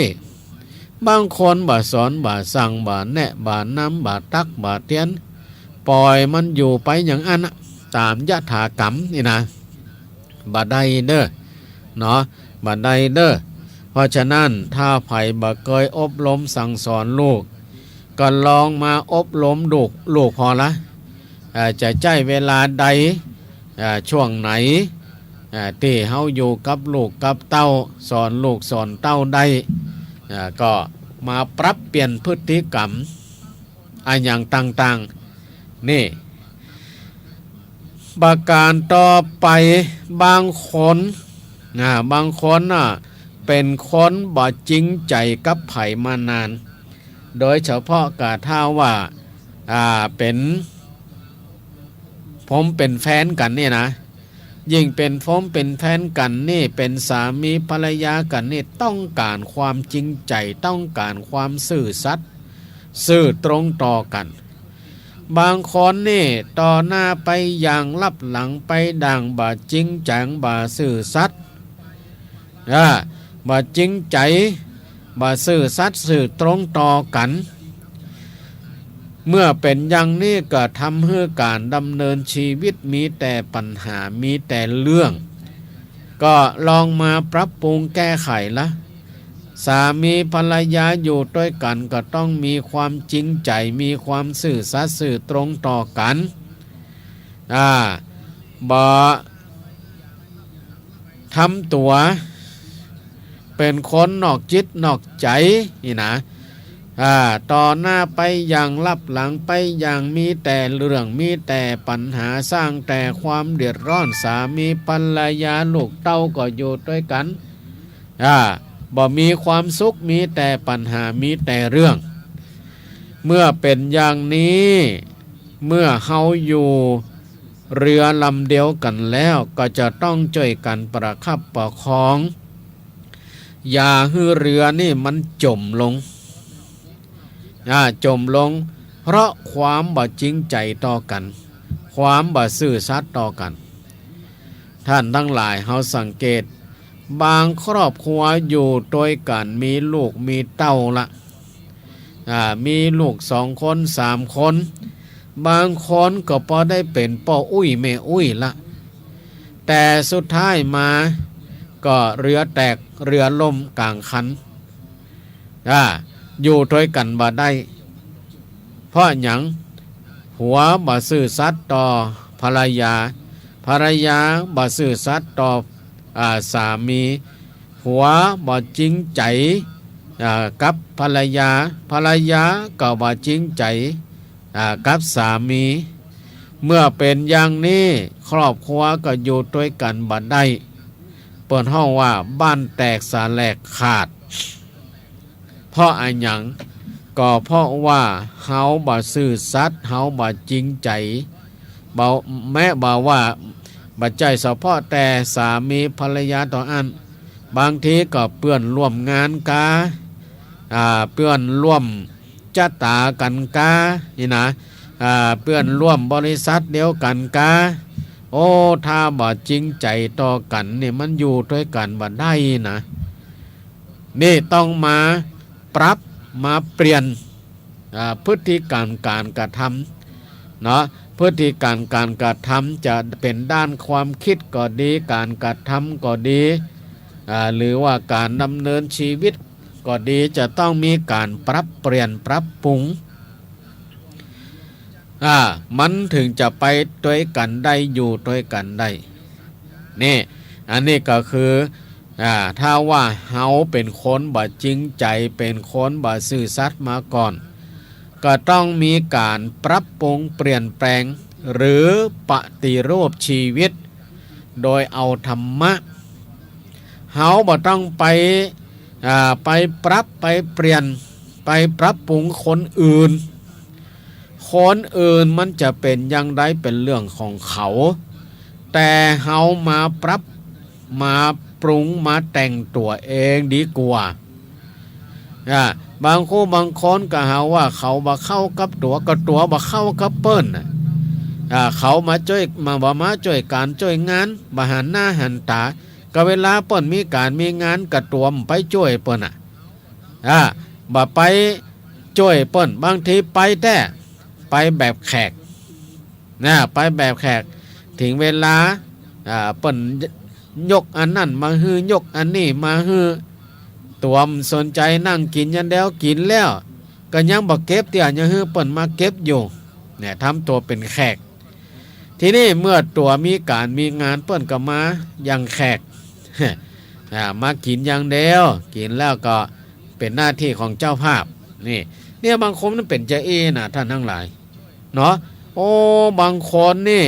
บางคนบ่สอนบ่สั่งบ่แนะบ่นำบ่ตักบ่เตือนปล่อยมันอยู่ไปอย่างอันตามยถากรรมนี่นะบ่ได้เด้อเนาะบ่ได้เด้อเพราะฉะนั้นถ้าไผบ่เคยอบรมสั่งสอนลูกก็ลองมาอบรมลูกพอละจะใช้เวลาใดช่วงไหนที่เฮาอยู่กับลูกกับเต้าสอนลูกสอนเต้าได้ก็มาปรับเปลี่ยนพฤติกรรมอย่างต่างๆนี่ประการต่อไปบางคนเป็นคนบ่จริงใจกับไผมานานโดยเฉพาะกะถ้าว่าเป็นผมเป็นแฟนกันนี่นะยิ่งเป็นผมเป็นแฟนกันนี่เป็นสามีภรรยากันนี่ต้องการความจริงใจต้องการความซื่อสัตย์ ซื่อตรงต่อกันบางคนนี่ต่อหน้าไปอย่างลับหลังไปด่างบ่จริงจังบ่ซื่อสัตย์บ่จริงใจบ่ซื่อสัตย์ซื่อตรงต่อกันเมื่อเป็นอย่างนี้ก็ทำให้การดำเนินชีวิตมีแต่ปัญหามีแต่เรื่องก็ลองมาปรับปรุงแก้ไขละสามีภรรยาอยู่ด้วยกันก็ต้องมีความจริงใจมีความซื่อสัตย์ซื่อตรงต่อกันบ่ทำตัวเป็นคนนอกจิตนอกใจนี่นะต่อหน้าไปอย่างลับหลังไปอย่างมีแต่เรื่องมีแต่ปัญหาสร้างแต่ความเดือดร้อนสามีภรรยาลูกเต้าก็อยู่ด้วยกันบ่มีความสุขมีแต่ปัญหามีแต่เรื่องเมื่อเป็นอย่างนี้เมื่อเฮาอยู่เรือลำเดียวกันแล้วก็จะต้องช่วยกันประคับประคองอย่าให้เรือนี่มันจมลงจมลงเพราะความบ่จริงใจต่อกันความบ่ซื่อสัตย์ต่อกันท่านทั้งหลายเฮาสังเกตบางครอบครัวอยู่ด้วยกันมีลูกมีเต้าละมีลูก2 คน3 คนบางคนก็พอได้เป็นพ่ออุ้ยแม่อุ้ยละแต่สุดท้ายมาก็เรือแตกเรือล่มกลางคันอยู่ด้วยกันบ่ได้เพราะหยังหัวบ่ซื่อสัตย์ต่อภรรยาบ่ซื่อสัตย์ต่อสามีหัวบ่จริงใจกับภรรยาก็บ่จริงใจกับสามีเมื่อเป็นอย่างนี้ครอบครัวก็อยู่ด้วยกันบ่ได้เปิ้นฮ้องว่าบ้านแตกสาแหลกขาดเพราะอันหยังก็เพราะว่าเฮาบ่ซื่อสัตย์เฮาบ่จริงใจแม้บ่ว่าบ่ใจเฉพาะแต่สามีภรรยาต่ออันบางทีก็เปื้อนร่วมงานกาเปื้อนร่วมจัตตากันกานี่นะเปื้อนร่วมบริษัทเดียวกันกาโอ้ถ้าบ่จริงใจต่อกันนี่มันอยู่ด้วยกันบ่ได้นะนี่ต้องมาปรับมาเปลี่ยนพฤติกรรมการกระทำเนาะพฤติกรรมการกระทำจะเป็นด้านความคิดก็ดีการกระทำก็ดีหรือว่าการดำเนินชีวิตก็ดีจะต้องมีการปรับเปลี่ยนปรับปรุงมันถึงจะไปด้วยกันได้อยู่ด้วยกันได้นี่อันนี้ก็คือถ้าว่าเฮาเป็นคนบ่จริงใจเป็นคนบ่ซื่อสัตย์มาก่อนก็ต้องมีการปรับปรุงเปลี่ยนแปลงหรือปฏิรูปชีวิตโดยเอาธรรมะเฮาบ่ต้องไปปรับไปเปลี่ยนไปปรับปรุงคนอื่นมันจะเป็นอย่างไรเป็นเรื่องของเขาแต่เฮามาปรับมาปรุงมาแต่งตัวเองดีกว่าบางคนก็หาว่าเขาบ่เข้ากับตัวก็ตัวบ่เข้ากับเปิ้นเขามาช่วยมาช่วยการช่วยงานบ่หันหน้าหันตาก็เวลาเปิ้นมีการมีงานก็ตัวไปช่วยเปิ้นบ่ไปช่วยเปิ้นบางทีไปแต่ไปแบบแขกไปแบบแขกถึงเวลาเปิ้นยกอันนั้นมาฮือยกอันนี้มาฮือตัวมสนใจนั่งกินยันแล้วกินแล้วก็ยังบ่เก็บเตี่ยยังฮือเปิ้นมาเก็บอยู่เนี่ยทำตัวเป็นแขกทีนี้เมื่อตัวมีการมีงานเปิ้นก็มาอย่างแขกมากินอย่างเดียวกินแล้วก็เป็นหน้าที่ของเจ้าภาพนี่เนี่ยบางคนนั้นเป็นเจ้านะท่านทั้งหลายเนาะโอ้บางคนนี่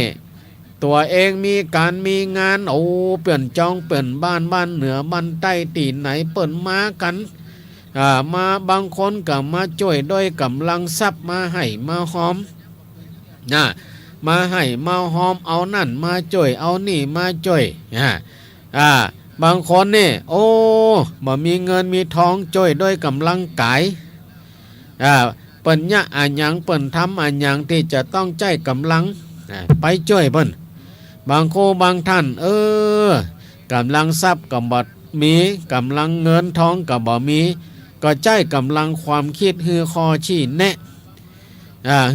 ตัวเองมีการมีงานโอ้เปลี่ยนจองเปลี่ยนบ้านเหนือบ้านใต้ตีไหนเปิ่นมากันมาบางคนก็มาช่วยด้วยกำลังทรัพย์มาให้มาหอมมาให้มาหอมเอานั่นมาช่วยเอานี่มาช่วยบางคนนี่โอ้บ่มีเงินมีทองช่วยด้วยกำลังกาย เปิ้นยะอันหยังเปิ้นทำอันหยังที่จะต้องใจกำลังไปช่วยเปิ้นบางโคบางท่านกำลังทรัพย์ก็บ่มีกำลังเงินทองก็บ่มีก็ใจกำลังความคิดฮือคอชี้แนะ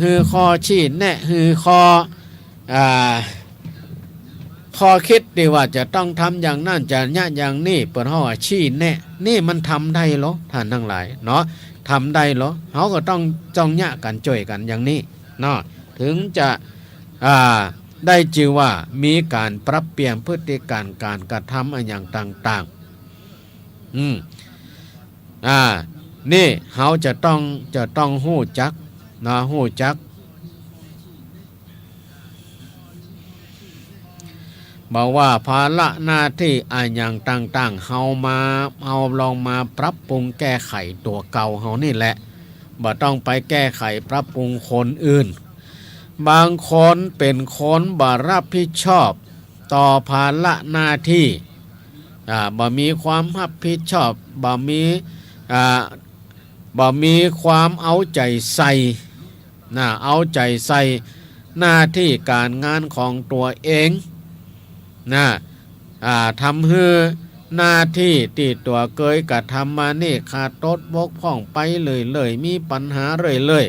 ฮือคอชี้แนะฮือคอข้อคิดดีว่าจะต้องทำอย่างนั้นจะยะอย่างนี้เปิดห้อชี้แนะนี่มันทำได้เหรอท่านทั้งหลายเนาะทำได้เหรอเขาก็ต้องจ้องยะกันช่วยกันอย่างนี้เนาะถึงจะได้ชื่อว่ามีการปรับเปลี่ยนพฤติการการกระทำอะไรอย่างต่างๆนี่เขาจะต้องหู้จักนะหู้จักบอกว่าภาระหน้าที่อะไรอย่างต่างๆเอาลองมาปรับปรุงแก้ไขตัวเก่าเขานี่แหละบ่ต้องไปแก้ไขปรับปรุงคนอื่นบางคนเป็นคนบ่รับผิดชอบต่อภาระหน้าที่บ่มีความรับผิดชอบบ่มีความเอาใจใส่เอาใจใส่หน้าที่การงานของตัวเองทำให้หน้าที่ที่ตัวเคยกระทำมานี่ขาดตดบกพร่องไปเลยมีปัญหาเลย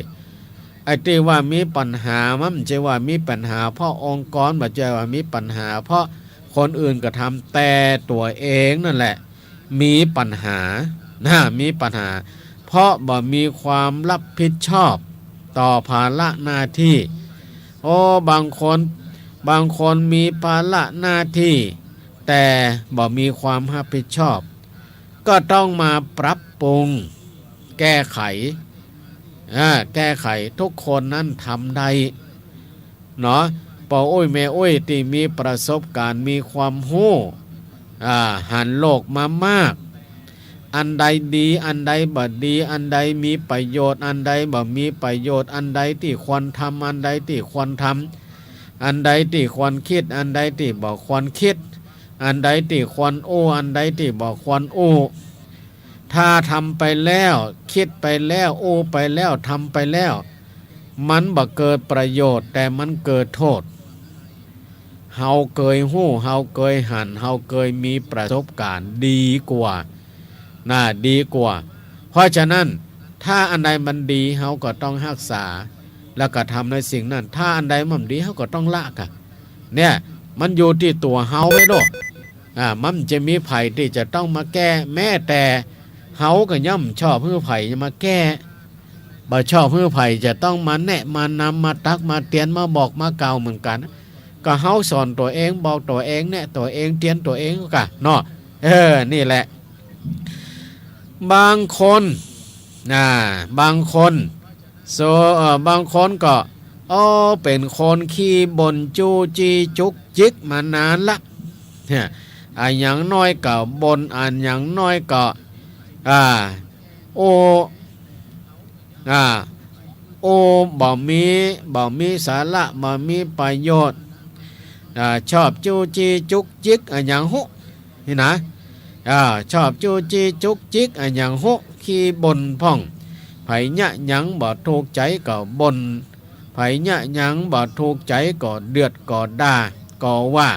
ไอ้ที่ว่ามีปัญหามันไม่ใช่ว่ามีปัญหาเพราะองค์กรไม่ใช่ว่ามีปัญหาเพราะคนอื่นกระทำแต่ตัวเองนั่นแหละมีปัญหามีปัญหาเพราะบ่มีความรับผิดชอบต่อภาระหน้าที่บางคนมีภาระหน้าที่แต่บ่มีความรับผิดชอบก็ต้องมาปรับปรุงแก้ไขทุกคนนั้นทำได้เนาะป่อแม่ที่มีประสบการณ์มีความรู้หันโลกมามากอันใดดีอันใดบ่ดีอันใดมีประโยชน์อันใดบ่มีประโยชน์อันใดที่ควรทำอันใดที่ควรทำอันใดที่ควรคิดอันใดที่บ่ควรคิดอันใดที่ควรอันใดที่บ่ควรถ้าทำไปแล้วคิดไปแล้วไปแล้วทำไปแล้วมันบ่เกิดประโยชน์แต่มันเกิดโทษเฮาเคยหู้เฮาเคยหันเฮาเคยมีประสบการณ์ดีกว่าดีกว่าเพราะฉะนั้นถ้าอันใดมันดีเฮาก็ต้องรักษาแล้วก็ทำในสิ่งนั้นถ้าอันใดมันดีเฮาก็ต้องละกันเนี่ยมันอยู่ที่ตัวเฮาไว้ด้วยมันจะมีไผที่จะต้องมาแก้แม้แต่เฮาก็ย่อมชอบเพื่อไผจะมาแก้บ่ชอบเพื่อไผจะต้องมาแนะมานำมาตักมาเตือนมาบอกมาเกล่าวเหมือนกันก็เฮาสอนตัวเองบอกตัวเองแนะตัวเองเตือนตัวเองก็เนาะนี่แหละบางคนบางคนบางคนก็เป็นคนขี้บ่นจูจีจุกจิกมานานละอันอย่างน้อยก็บ่นอันอย่างน้อยก็บ่มีสาระบ่มีประโยชน์ชอบจูจีจุกจิกอันอย่างนี่นะชอบจูจีจุกจิกอันอย่างขี้บ่นพ่องไผยะหยังบ่ถูกใจก็บ่นไผยะหยังบ่ถูกใจก็เดือดก็ด่าก็ว่า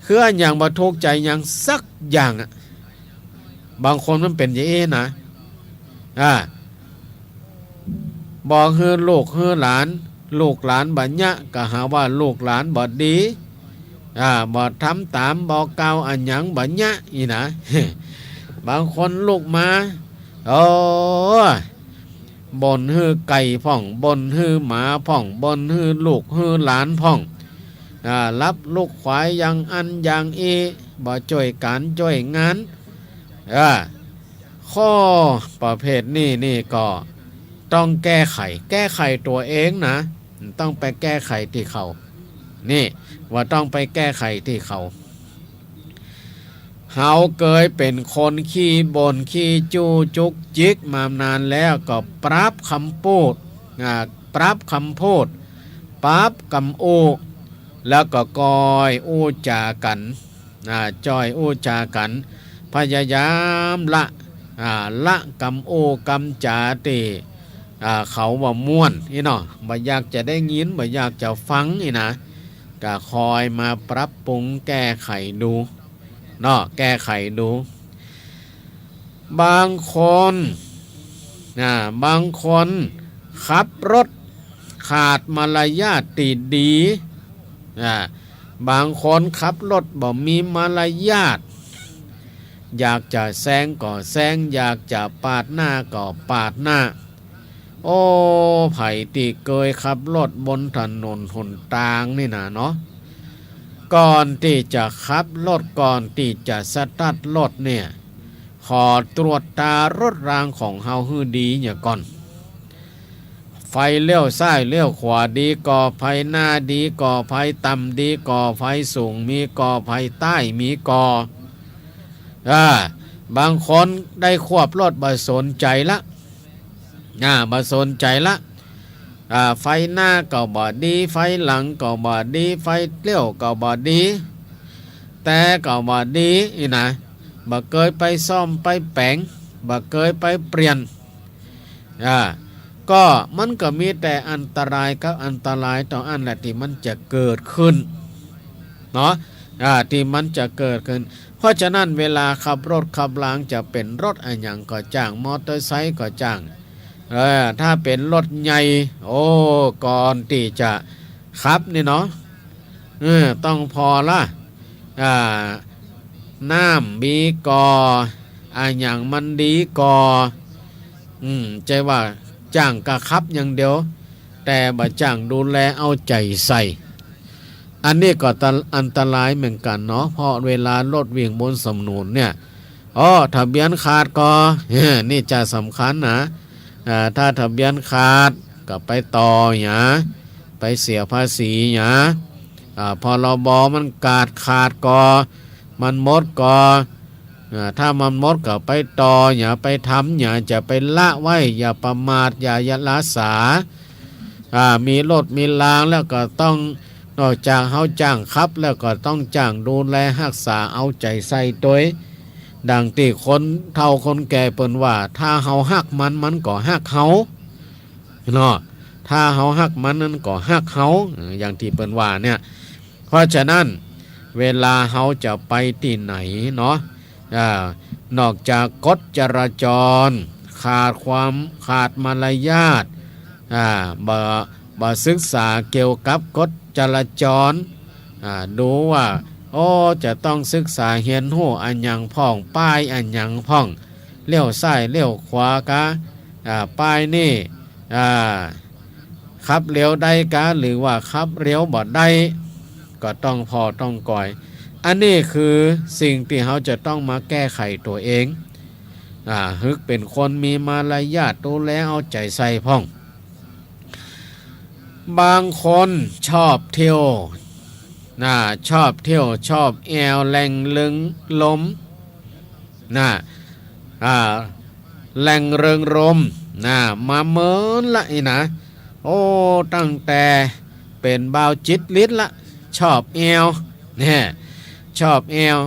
คืออันอย่างบ่ถูกใจอย่างสักอย่างบางคนมันเป็นอย่างนี้นะบอกฮือลูกฮือหลานบ่ยะก็หาว่าลูกหลานบ่ดีบ่ทำตามบ่เก่าอันหยังบ่ยะอีนะ บางคนลูกมาบ่นฮือไก่พ่องบ่นฮือหมาพ่องบ่นฮือลูกฮือหลานพ่องรับลูกควายอย่างอันอย่างบ่ช่วยการช่วยงานข้อประเภทนี่ก็ต้องแก้ไขตัวเองนะต้องไปแก้ไขที่เขานี่ว่าต้องไปแก้ไขที่เขาเฮาเคยเป็นคนขี้บ่นขี้จูจุกจิกมานานแล้วก็ปรับคำพูดปรับคำพูดปรับคำแล้วก็กอยจากันจ้อยจากันพยายามละกำกำจาติ เขาว่าม่วนนี่เนาะบ่อยากจะได้ยินบ่อยากจะฟังนี่นะก็คอยมาปรับปรุงแก้ไขดูเนาะแก้ไขดูบางคนบางคนขับรถขาดมารยาทดีบางคนขับรถบ่มีมารยาทอยากจะแซงก็แซงอยากจะปาดหน้าก็ปาดหน้าโอ้ไผที่เคยขับรถบนถนนหนทางนี่นะเนาะก่อนที่จะขับรถก่อนที่จะสตาร์ทรถเนี่ยขอตรวจตารถรางของเฮาให้ดีเนี่ยก่อนไฟเลี้ยวซ้ายเลี้ยวขวาดีก่อไฟหน้าดีก่อไฟต่ำดีก่อไฟสูงมีก่อไฟใต้มีก่อบางคนได้ควบรถบ่สนใจละบ่สนใจละไฟหน้าก็บ่ดีไฟหลังก็บ่ดีไฟเลี้ยวก็บ่ดีแต่ก็บ่ดีนี่นะบ่เคยไปซ่อมไปแปลงบ่เคยไปเปลี่ยนก็มันก็มีแต่อันตรายกับอันตรายต่ออันแหละที่มันจะเกิดขึ้นเนาะที่มันจะเกิดขึ้นเพราะฉะนั้นเวลาขับรถขับรางจะเป็นรถอะไรอย่างก็จ้างมอเตอร์ไซค์ก็จ้างถ้าเป็นรถใหญ่โอ้ก่อนที่จะขับนี่เนาะต้องพอละน้ำมีกออย่างมันดีกอใจว่าจ้างกะขับอย่างเดียวแต่บ่จ้างดูแลเอาใจใส่อันนี้ก็อันตรายเหมือนกันเนาะเพราะเวลารถวิ่งบนถนนเนี่ยทะเบียนขาดก็นี่จะสำคัญนะถ้าทะเบียนขาดก็ไปต่อไปเสียภาษีพรบมันขาดก็มันหมดก็ถ้ามันหมดก็ไปต่อไปทำจะไปละไว้อย่าประมาทอย่าละสามีรถมีรางแล้วก็ต้องนอกจากเฮาจ้างขับแล้วก็ต้องจ้างดูแลรักษาเอาใจใส่ตัวดังที่คนเฒ่าคนแก่เปิ้นว่าถ้าเฮาฮักมันก็ฮักเฮาเนาะถ้าเฮาฮักมันนั้นก็ฮักเฮาอย่างที่เปิ้นว่าเนี่ยเพราะฉะนั้นเวลาเฮาจะไปที่ไหนเนาะนอกจากกฎจราจรขาดมารยาทบ่ศึกษาเกี่ยวกับกฎจราจรดูว่าจะต้องศึกษาเรียนรู้อันหยังพ่องป้ายอันหยังพ่องเลี้ยวซ้ายเลี้ยวขวากะป้ายนี่ขับเร็วได้กะหรือว่าขับเร็วบ่ได้ก็ต้องพอต้องก่อยอันนี้คือสิ่งที่เขาจะต้องมาแก้ไขตัวเองฮึกเป็นคนมีมารยาทดูแลเอาใจใส่พ่องบางคนชอบเที่ยวชอบแอวแหล่งลึงลมแหล่งเริงรมมาเมินละนี่นะตั้งแต่เป็นบ่าวจิตลิศละชอบแอวเนี่ยชอบแอว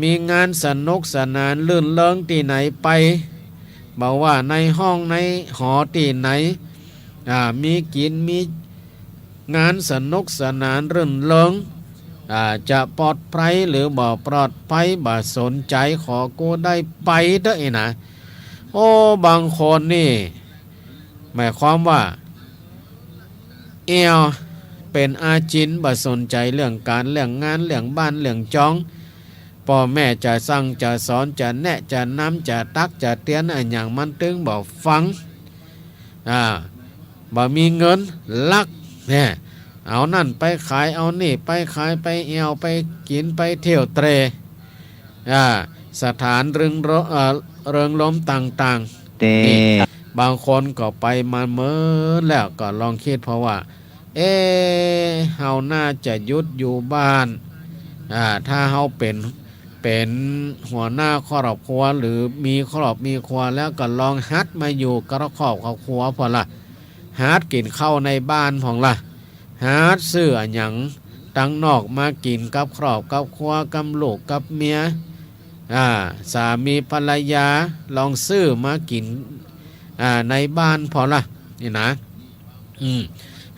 มีงานสนุกสนานลื่นเริงที่ไหนไปบอกว่าในห้องในหอที่ไหนมีกินมีงานสนุกสนานรื่นเริงจะปลอดภัยหรือบ่ปลอดภัยบ่สนใจขอกูได้ไปเด้อนะบางคนนี่หมายความว่าเอวเป็นอาจินบ่สนใจเรื่องการเรื่องงานเรื่องบ้านเรื่องจองพ่อแม่จะสั่งจะสอนจะแนะจะนำจะตักจะเตือนอะไรอย่างมันตึงบ่ฟังบ่มีเงินลักเนี่ยเอานั่นไปขายเอานี่ไปขายไปเอวไปกินไปเที่ยวเตรสถานเริงลมต่างๆบางคนก็ไปมาเมื่อแล้วก็ลองคิดเพราะว่าเฮาน่าจะหยุดอยู่บ้านถ้าเฮาเป็นหัวหน้าครอบครัวหรือมีครอบมีครัวแล้วก็ลองฮัดมาอยู่กับครอบครัวพอละฮัดกินข้าวในบ้านพองละฮัดซื้ออันหยังตั้งนอกมากินกับครอบกับครัวกับลูกกับเมียสามีภรรยาลองซื้อมากิน ในบ้านพอละนี่นะ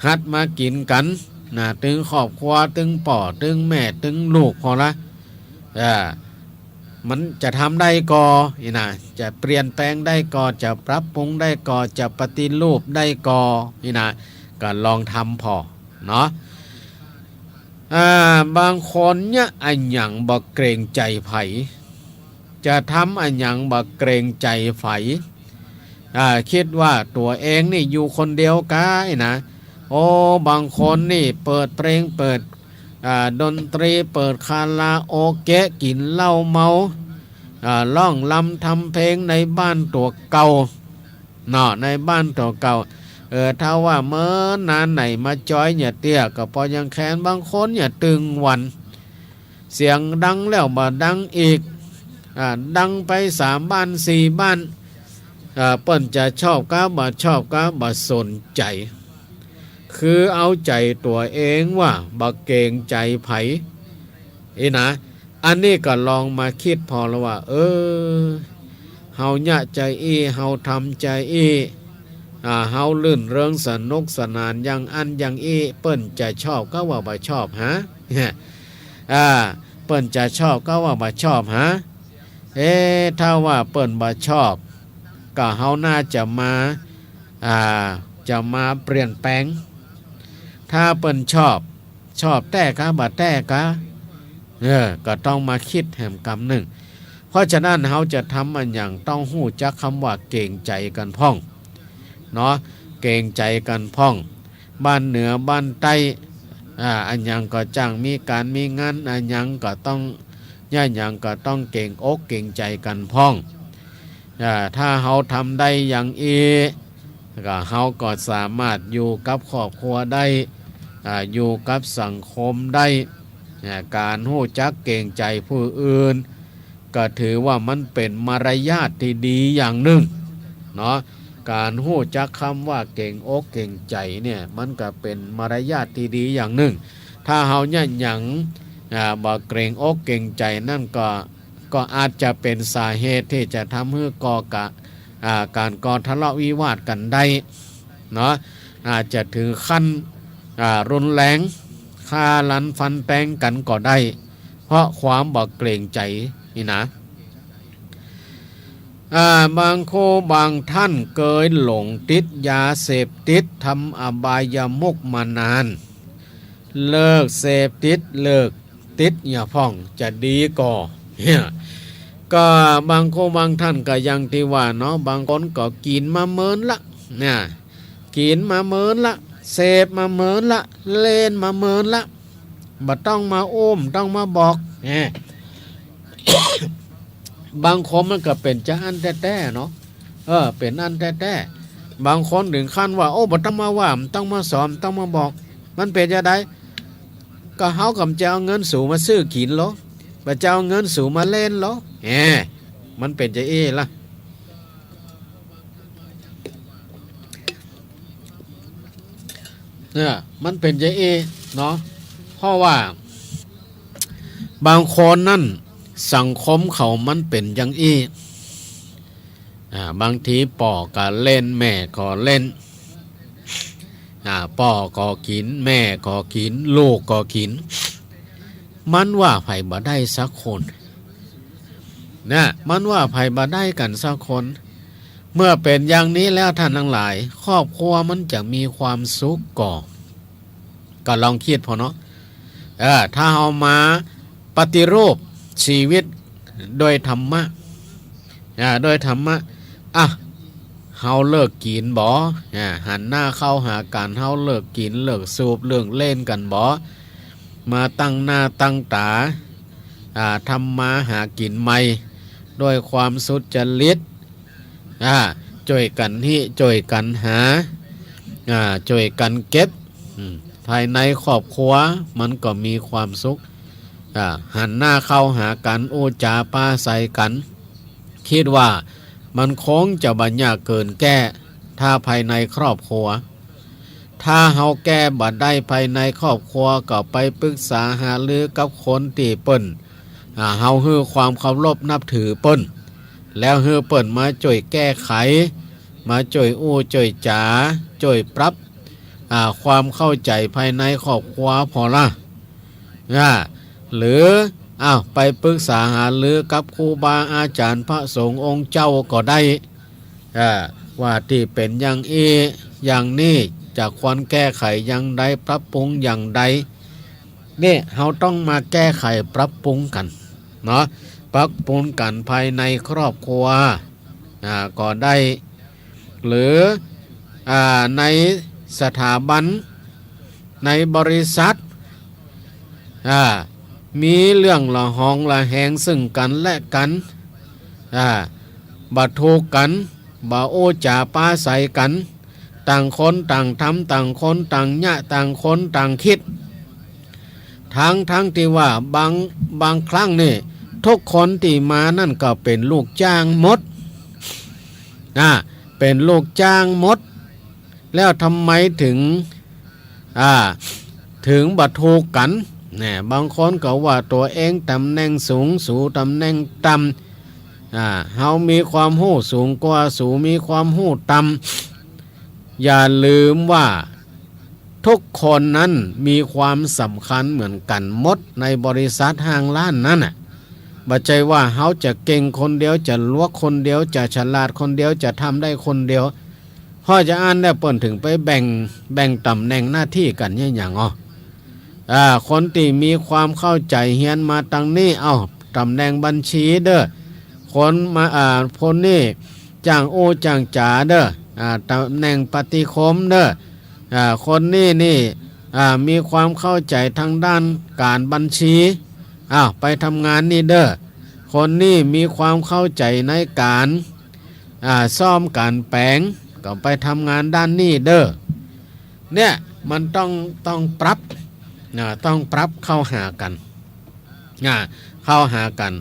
หัดมากินกันนะตึงครอบครัวตึงป่อตึงแม่ตึงลูกพอละมันจะทำได้ก็นี่นะจะเปลี่ยนแปลงได้ก็จะปรับปรุงได้ก็จะปฏิรูปได้ก็นี่นะก็ลองทำพอเนาะบางคนเนี่ยอันหยังบ่เกรงใจไผจะทำอันหยังบ่เกรงใจไผคิดว่าตัวเองนี่อยู่คนเดียวกันนะโอ้บางคนนี่เปิดเพลงเปิดดนตรีเปิดคาราโอเกะกินเหล้าเมาร้องลำทำเพลงในบ้านตัวเก่าเนาะในบ้านตัวเก่าถ้าว่าเมื่อนานไหนมาจอยเนี่ยเตี้ยก็พอยังแค้นบางคนเนี่ยตึงวันเสียงดังแล้วบ่ดังอีกดังไป3 บ้าน 4 บ้านเปิ้นจะชอบก็บ่ชอบก็บ่สนใจคือเอาใจตัวเองว่าบ่เกรงใจไผนะอันนี้ก็ลองมาคิดพอแล้วว่าเฮาเนี่ยใจเฮาทำใจเฮาลื่นเริงสนุกสนานอย่างอันอย่างเปิ้นจะชอบก็ว่าบ่ชอบฮะเปิ้นจะชอบก็ว่าบ่ชอบฮะถ้าว่าเปิ้นบ่ชอบก็เฮาน่าจะมาเปลี่ยนแปลงถ้าเปิ้นชอบแต่กะบ่แต่กะก็ต้องมาคิดแหมกำหนึ่งเพราะฉะนั้นเฮาจะทำอันอย่างต้องฮู้จักคำว่าเกรงใจกันพ้องเนาะเกรงใจกันพ้องบ้านเหนือบ้านใต้อันยังก็จังมีการมีงานอันยังก็ต้องอย่างก็ต้องเก่งอกเก่งใจกันพ้องถ้าเฮาทำได้อย่างก็เฮาก็สามารถอยู่กับครอบครัวได้อยู่กับสังคมได้การฮู้จักเกรงใจผู้อื่นก็ถือว่ามันเป็นมารยาทที่ดีอย่างหนึ่งเนาะการฮู้จักคำว่าเก่งอกเก่งใจเนี่ยมันก็เป็นมารยาทที่ดีอย่างหนึ่งถ้าเฮาเนี่ยหยังบ่เกรงอกเกรงใจนั่นก็อาจจะเป็นสาเหตุที่จะทำให้การก่อทะเลาะวิวาทกันได้เนาะอาจจะถึงขั้นรุนแรงฆ่าลันฟันแทงกันก็ได้เพราะความบ่เกรงใจนี่นะบางโคบางท่านเกยหลงติดยาเสพติดทำอบายมุกมานานเลิกเสพติดเลิกติดอย่าพ่องจะดีก็บางโคบางท่านก็ยังที่ว่าเนาะบางคนก็กินมาเมินละเนี่ยกินมาเมินละเสพมาเมินละเล่นมาเมินละบ่ต้องมาอุ้มต้องมาบอกบางคนมันก็เป็นจะอันแต้ๆเนาะเป็นอันแต้ๆบางคนถึงขั้นว่าโอ้บ่ต้องมาว่าต้องมาสอนต้องมาบอกมันเป็นจะได้ก็เฮากำจะเอาเงินสูงมาซื้อกินเหรอบ่จะเอาเงินสูงมาเล่นเหรอมันเป็นจะล่ะมันเป็นจะเนาะเพราะว่าบางคนนั่นสังคมเขามันเป็นอย่างบางทีป่อก็เล่นแม่ก็เล่นป่อก็กินแม่ก็กินลูกก็กินมันว่าไผบ่ได้สักคนมันว่าไผบ่ได้กันสักคนเมื่อเป็นอย่างนี้แล้วท่านทั้งหลายครอบครัวมันจะมีความสุขก็ลองคิดพอเนาะถ้าเอามาปฏิรูปชีวิตโดยธรรมะโดยธรรมะเฮาเลิกกินบ่หันหน้าเข้าหากันเฮาเลิกกินเลิกสูบเลิกเล่นกันบ่มาตั้งหน้าตั้งตาทำมาหากินใหม่ด้วยความสุจริตช่วยกันช่วยกันหาช่วยกันเก็บภายในครอบครัวมันก็มีความสุขหันหน้าเข้าหากันโอจาป้าใส่กันคิดว่ามันคงจะบัญญัติเกินแก้ถ้าภายในครอบครัวถ้าเฮาแก้บัดได้ภายในครอบครัวก็ไปปรึกษาหารือกับคนที่เปิ้นเฮาฮือความเคารพนับถือเปิ้นแล้วฮือเปิ้นมาช่วยแก้ไข มาจ่อยอู้จ่อยจ๋าจ่อยปรับความเข้าใจภายในครอบครัวพอละหรือไปปรึกษาหารือกับครูบาอาจารย์พระสงฆ์องค์เจ้าก็ได้ว่าที่เป็นอย่างนี้จะควรแก้ไขอย่างใดปรับปรุงอย่างใดนี่เราต้องมาแก้ไขปรับปรุงกันเนาะปรับปรุงกันภายในครอบครัวก็ได้หรือในสถาบันในบริษัทมีเรื่องละหองละแหงซึ่งกันและกันบ่ถูกกันบ่โอ้จ่าป้าใส่กันต่างคนต่างทำต่างคนต่างยะต่างคนต่างคิดทั้งที่ว่าบางครั้งนี่ทุกคนที่มานั่นก็เป็นลูกจ้างหมดเป็นลูกจ้างหมดแล้วทำไมถึงบ่ถูกกันบางคนก็ว่าตัวเองตำแหน่งสูงสู่ตำแหน่งต่ำเฮามีความรู้สูงกว่าสู่มีความรู้ต่ำอย่าลืมว่าทุกคนนั้นมีความสำคัญเหมือนกันหมดในบริษัทห้างร้านนั้นบ่ใช่ว่าเฮาจะเก่งคนเดียวจะลวกคนเดียวจะฉลาดคนเดียวจะทำได้คนเดียวพ่อจะอ่านได้เปิ้นถึงไปแบ่งตำแหน่งหน้าที่กันอย่างคนที่มีความเข้าใจเฮียนมาตั้งนี้ตำแหน่งบัญชีเด้อคนมาคนนี้จ้างโอจ้างจ๋าเด้อตำแหน่งปฏิคมเด้อคนนี้มีความเข้าใจทางด้านการบัญชีไปทำงานนี่เด้อคนนี้มีความเข้าใจในการซ่อมการแปลงก็ไปทำงานด้านนี้เด้อเนี่ยมันต้องปรับต้องปรับเข้าหากันเข้าหากัน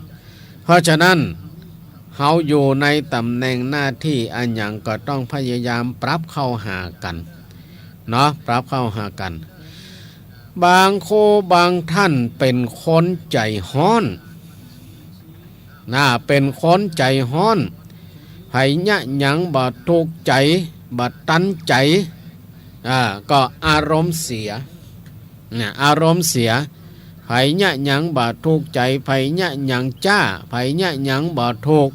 เพราะฉะนั้นเฮาอยู่ในตำแหน่งหน้าที่อันหยังก็ต้องพยายามปรับเข้าหากันเนาะปรับเข้าหากันบางโคบางท่านเป็นคนใจฮ้อนเป็นคนใจฮ้อนไผยะหยังบ่ถูกใจบ่ตันใจก็อารมณ์เสียอารมณ์เสียไผยะหยังบ่ถูกใจไผยะหยังจ้าไผยะหยังบ่ถูก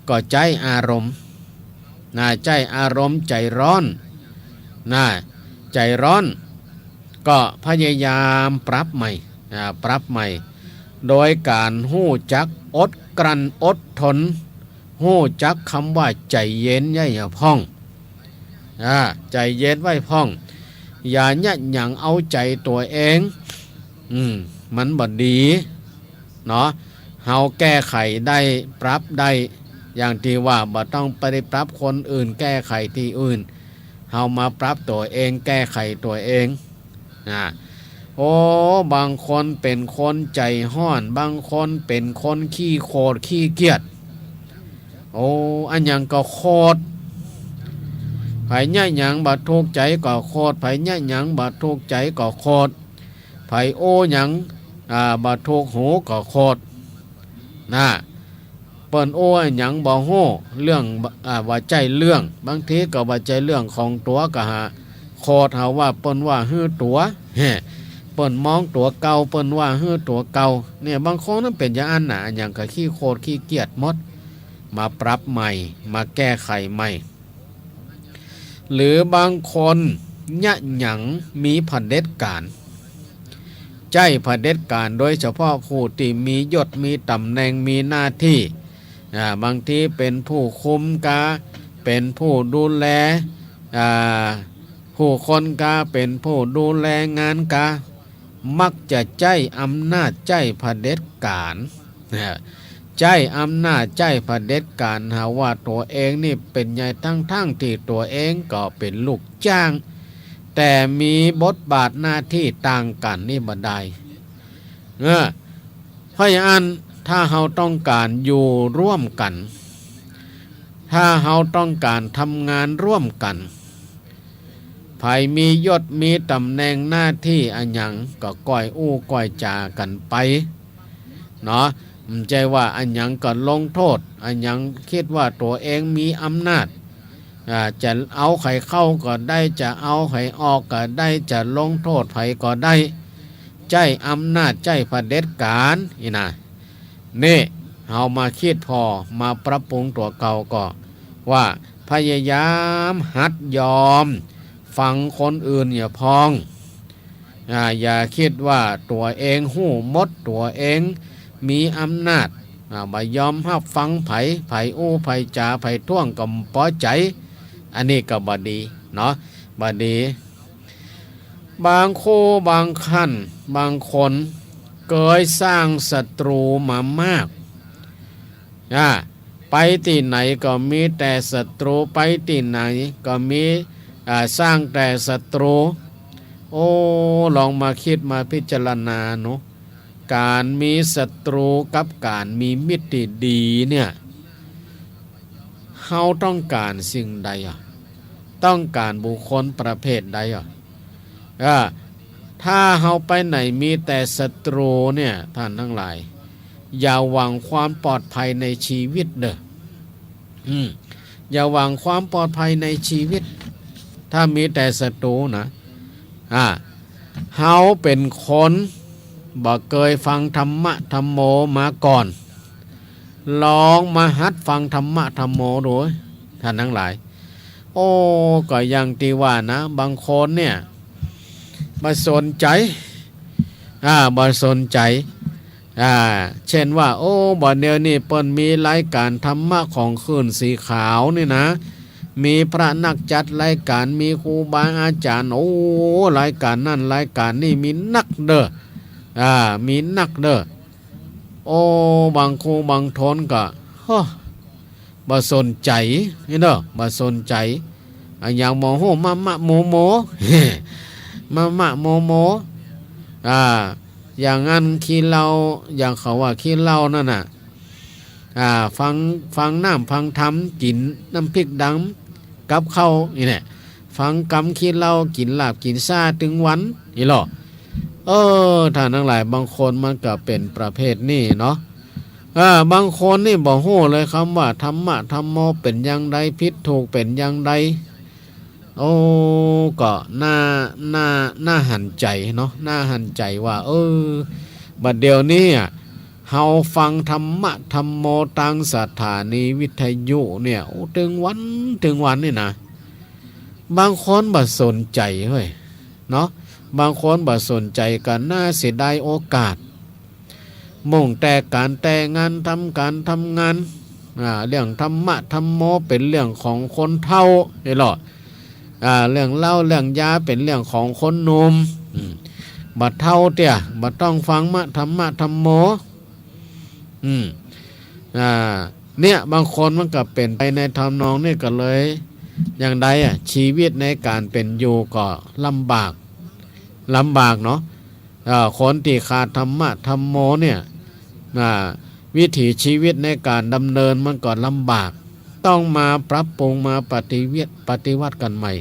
ก็ใจอารมณ์ใจอารมณ์ใจร้อนใจร้อนก็พยายามปรับใหม่โดยการหู้จักอดกลั้นอดทนหู้จักคำว่าใจเย็นอย่าพ่องใจเย็นไว้พ่องอย่าเนี่ยหยังเอาใจตัวเองมันบ่ดีเนาะเฮาแก้ไขได้ปรับได้อย่างที่ว่าบ่ต้องไปปรับคนอื่นแก้ไขที่อื่นเฮามาปรับตัวเองแก้ไขตัวเองบางคนเป็นคนใจห้อนบางคนเป็นคนขี้โคตรขี้เกียจอันหยังก็โคตรไผเนี่ยหยังบ่ถูกใจก็โคตรไผเนี่ยหยังบ่ถูกใจก็โคตรไผหยังบ่ถูกหูก็โคตรเปิ้นหยังบ่ฮู้เรื่องว่าใจเรื่องบางทีก็ว่าใจเรื่องของตัวก็โคตรเฮาว่าเปิ้นว่าฮื้อตัวเปิ้นมองตัวเก่าเปิ้นว่าฮื้อตัวเก่าเนี่ยบางคนนั้นเป็นอย่างนั้นอย่างก็ขี้โคตรขี้เกียจหมดมาปรับใหม่มาแก้ไขใหม่หรือบางคนยะหยังมีเผด็จการใจเผด็จการโดยเฉพาะผู้ที่มียศมีตำแหน่งมีหน้าที่บางทีเป็นผู้คุมกาเป็นผู้ดูแลผู้คนกาเป็นผู้ดูแลงานกามักจะใจอำนาจใจเผด็จการใจอำนาจใจเผด็จการหาว่าตัวเองนี่เป็นใหญ่ทั้งที่ตัวเองก็เป็นลูกจ้างแต่มีบทบาทหน้าที่ต่างกันนี่บ่ได้เพราะอย่างนั้นถ้าเราต้องการอยู่ร่วมกันถ้าเราต้องการทำงานร่วมกันไผมียศมีตำแหน่งหน้าที่อันหยังก็ก้อยอู้ก้อยจากันไปเนาะมันใจว่าอันหยังก็ลงโทษอันหยังคิดว่าตัวเองมีอำนาจ จะเอาไข่เข้าก็ได้จะเอาไข่ออกก็ได้จะลงโทษไผก็ได้ใจอำนาจใจเผด็จการนี่นะนี่เอามาคิดพอมาปรับปรุงตัวเก่าก็ว่าพยายามหัดยอมฟังคนอื่นอย่าพองอย่าคิดว่าตัวเองหู้มดตัวเองมีอำนาจมายอมรับฟังไผอู้ไผจาไผท่วงกับป้อใจอันนี้ก็บดีเนาะบดีบางคู่บางขั้นบางคนเกยสร้างศัตรูมามากไปที่ไหนก็มีแต่ศัตรูไปที่ไหนก็มีสร้างแต่ศัตรูโอ้ลองมาคิดมาพิจารณาเนาะการมีศัตรูกับการมีมิตรที่ดีเนี่ยเฮาต้องการสิ่งใดต้องการบุคคลประเภทใดถ้าเฮาไปไหนมีแต่ศัตรูเนี่ยท่านทั้งหลายอย่าหวังความปลอดภัยในชีวิตเด้ออย่าหวังความปลอดภัยในชีวิตถ้ามีแต่ศัตรูนะเฮาเป็นคนบ่เคยฟังธรรมะธรรมโมมาก่อนลองมาหัดฟังธรรมะธรรมโมดูท่านทั้งหลายโอ้ก็ยังที่ว่านะบางคนเนี่ยบ่สนใจบ่สนใจเช่นว่าโอ้บ่เดี๋ยวนี้เปิ้นมีรายการธรรมะของคืนสีขาวนี่นะมีพระนักจัดรายการมีครูบาอาจารย์โอ้รายการนั่นรายการนี่มีนักเด้อมีนักเด้อโอ้บางครูบางทนก็บ่สนใจนี่เด้อบ่สนใจอย่างโมโหมะโมโมมะโมโมอย่างงั้นขี้เหล้าอย่างเขาว่าขี้เหล้านั่นน่ะฟังน้ำฟังธรรมกินน้ำพริกดำกับข้าวนี่แหละฟังกำขี้เหล้ากินลาบกินซ่าถึงวันนี่หรอท่านทั้งหลายบางคนมันก็เป็นประเภทนี้เนาะบางคนนี่บอกโหเลยคำว่าธรรมะธรรมโมเป็นอย่างใดผิดถูกเป็นอย่างใดก็น่าหันใจเนาะน่าหันใจว่าบัดเดี๋ยวนี้เฮาฟังธรรมะธรรมโมทางสถานีวิทยุเนี่ยถึงวันนี่นะบางคนบ่สนใจเฮ้ยเนาะบางคนบ่สนใจกันน่าเสียดายโอกาสมุ่งแต่การแต่งานทำงานเรื่องธรรมะธรรมโมเป็นเรื่องของคนเฒ่านี่หรอเรื่องเล่าเรื่องยาเป็นเรื่องของคนหนุ่มบัดเฒ่าเตี้ยบัดต้องฟังธรรมะธรรมโมเนี่ยบางคนมันก็เป็นไปในทำนองนี่ก็เลยอย่างใดชีวิตในการเป็นอยู่ก็ลำบากเนาะคนที่ขาดธรรมะธรรมโมเนี่ยวิถีชีวิตในการดำเนินมันก็ลำบากต้องมาปรับปรุงมาปฏิวัติกันใหม่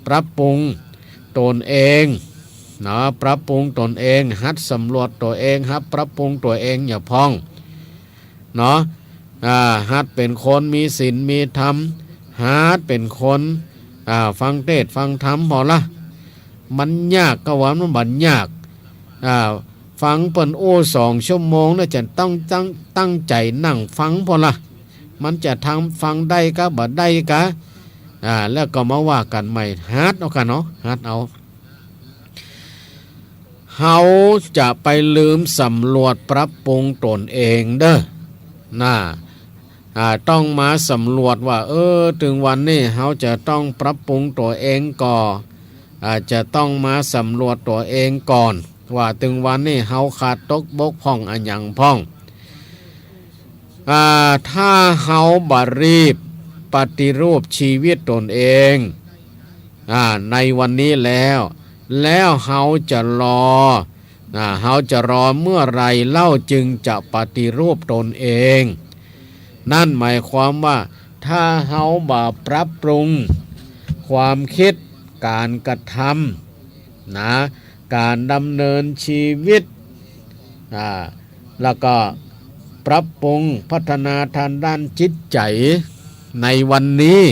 ปรับปรุงตนเองปรับปรุงตนเองหัดสำรวจตัวเองครับปรับปรุงตัวเองอย่าพ้องหัดเป็นคนมีศีลมีธรรมหัดเป็นคนฟังเทศน์ฟังธรรมพอละมันยากก็ว่ามันบันยากฟังเปิ้น2 ชั่วโมงแล้วจะต้องตั้งใจนั่งฟังพอละมันจะทำฟังได้ก็บ่ได้ก็แล้วก็มาว่ากันใหม่ฮัดเอากันเนาะฮัดเอาเฮาจะไปลืมสำรวจปรับปรุงตนเองเด้อต้องมาสำรวจว่าถึงวันนี้เฮาจะต้องปรับปรุงตัวเองก่อนจะต้องมาสำรวจตัวเองก่อนว่าถึงวันนี้เฮาขาดตกบกพร่องอันหยังพร่องถ้าเฮาบ่รีบปฏิรูปชีวิตตนเองในวันนี้แล้วเฮาจะรอเมื่อไรเล่าจึงจะปฏิรูปตนเองนั่นหมายความว่าถ้าเฮาบ่ปรับปรุงความคิดการกระทำการดำเนินชีวิตแล้วก็ปรับปรุงพัฒนาทางด้านจิตใจ ในวันนี้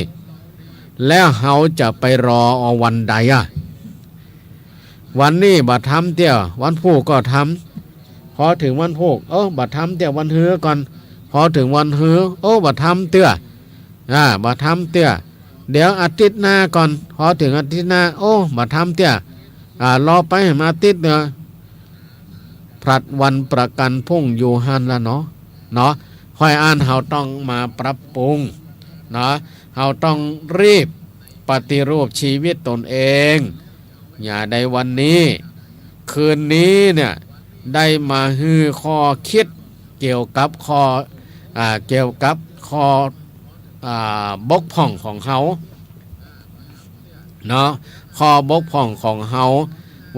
แล้วเฮาจะไปรอเอาวันใดวันนี้บัดทำเตี้ยวันพุธก็ทำพอถึงวันพุธบัดทำเตี้ยวันฮื้อก่อนพอถึงวันฮื้อบัดทำเตี้ยบัดทำเตี้ยเดี๋ยวอาทิตย์หน้าก่อนพอถึงอาทิตย์หน้าบัดทำเตี้ยรอไปมาอาทิตย์เนาะผลัดวันประกันพุ่งอยู่หันละเนาะค่อยอ่านเฮาต้องมาปรับปรุงเนาะเฮาต้องรีบปฏิรูปชีวิตตนเองอย่าได้วันนี้คืนนี้เนี่ยได้มาฮือข้อคิดเกี่ยวกับข้อบกพร่องของเฮาเนาะข้อบกพร่องของเฮา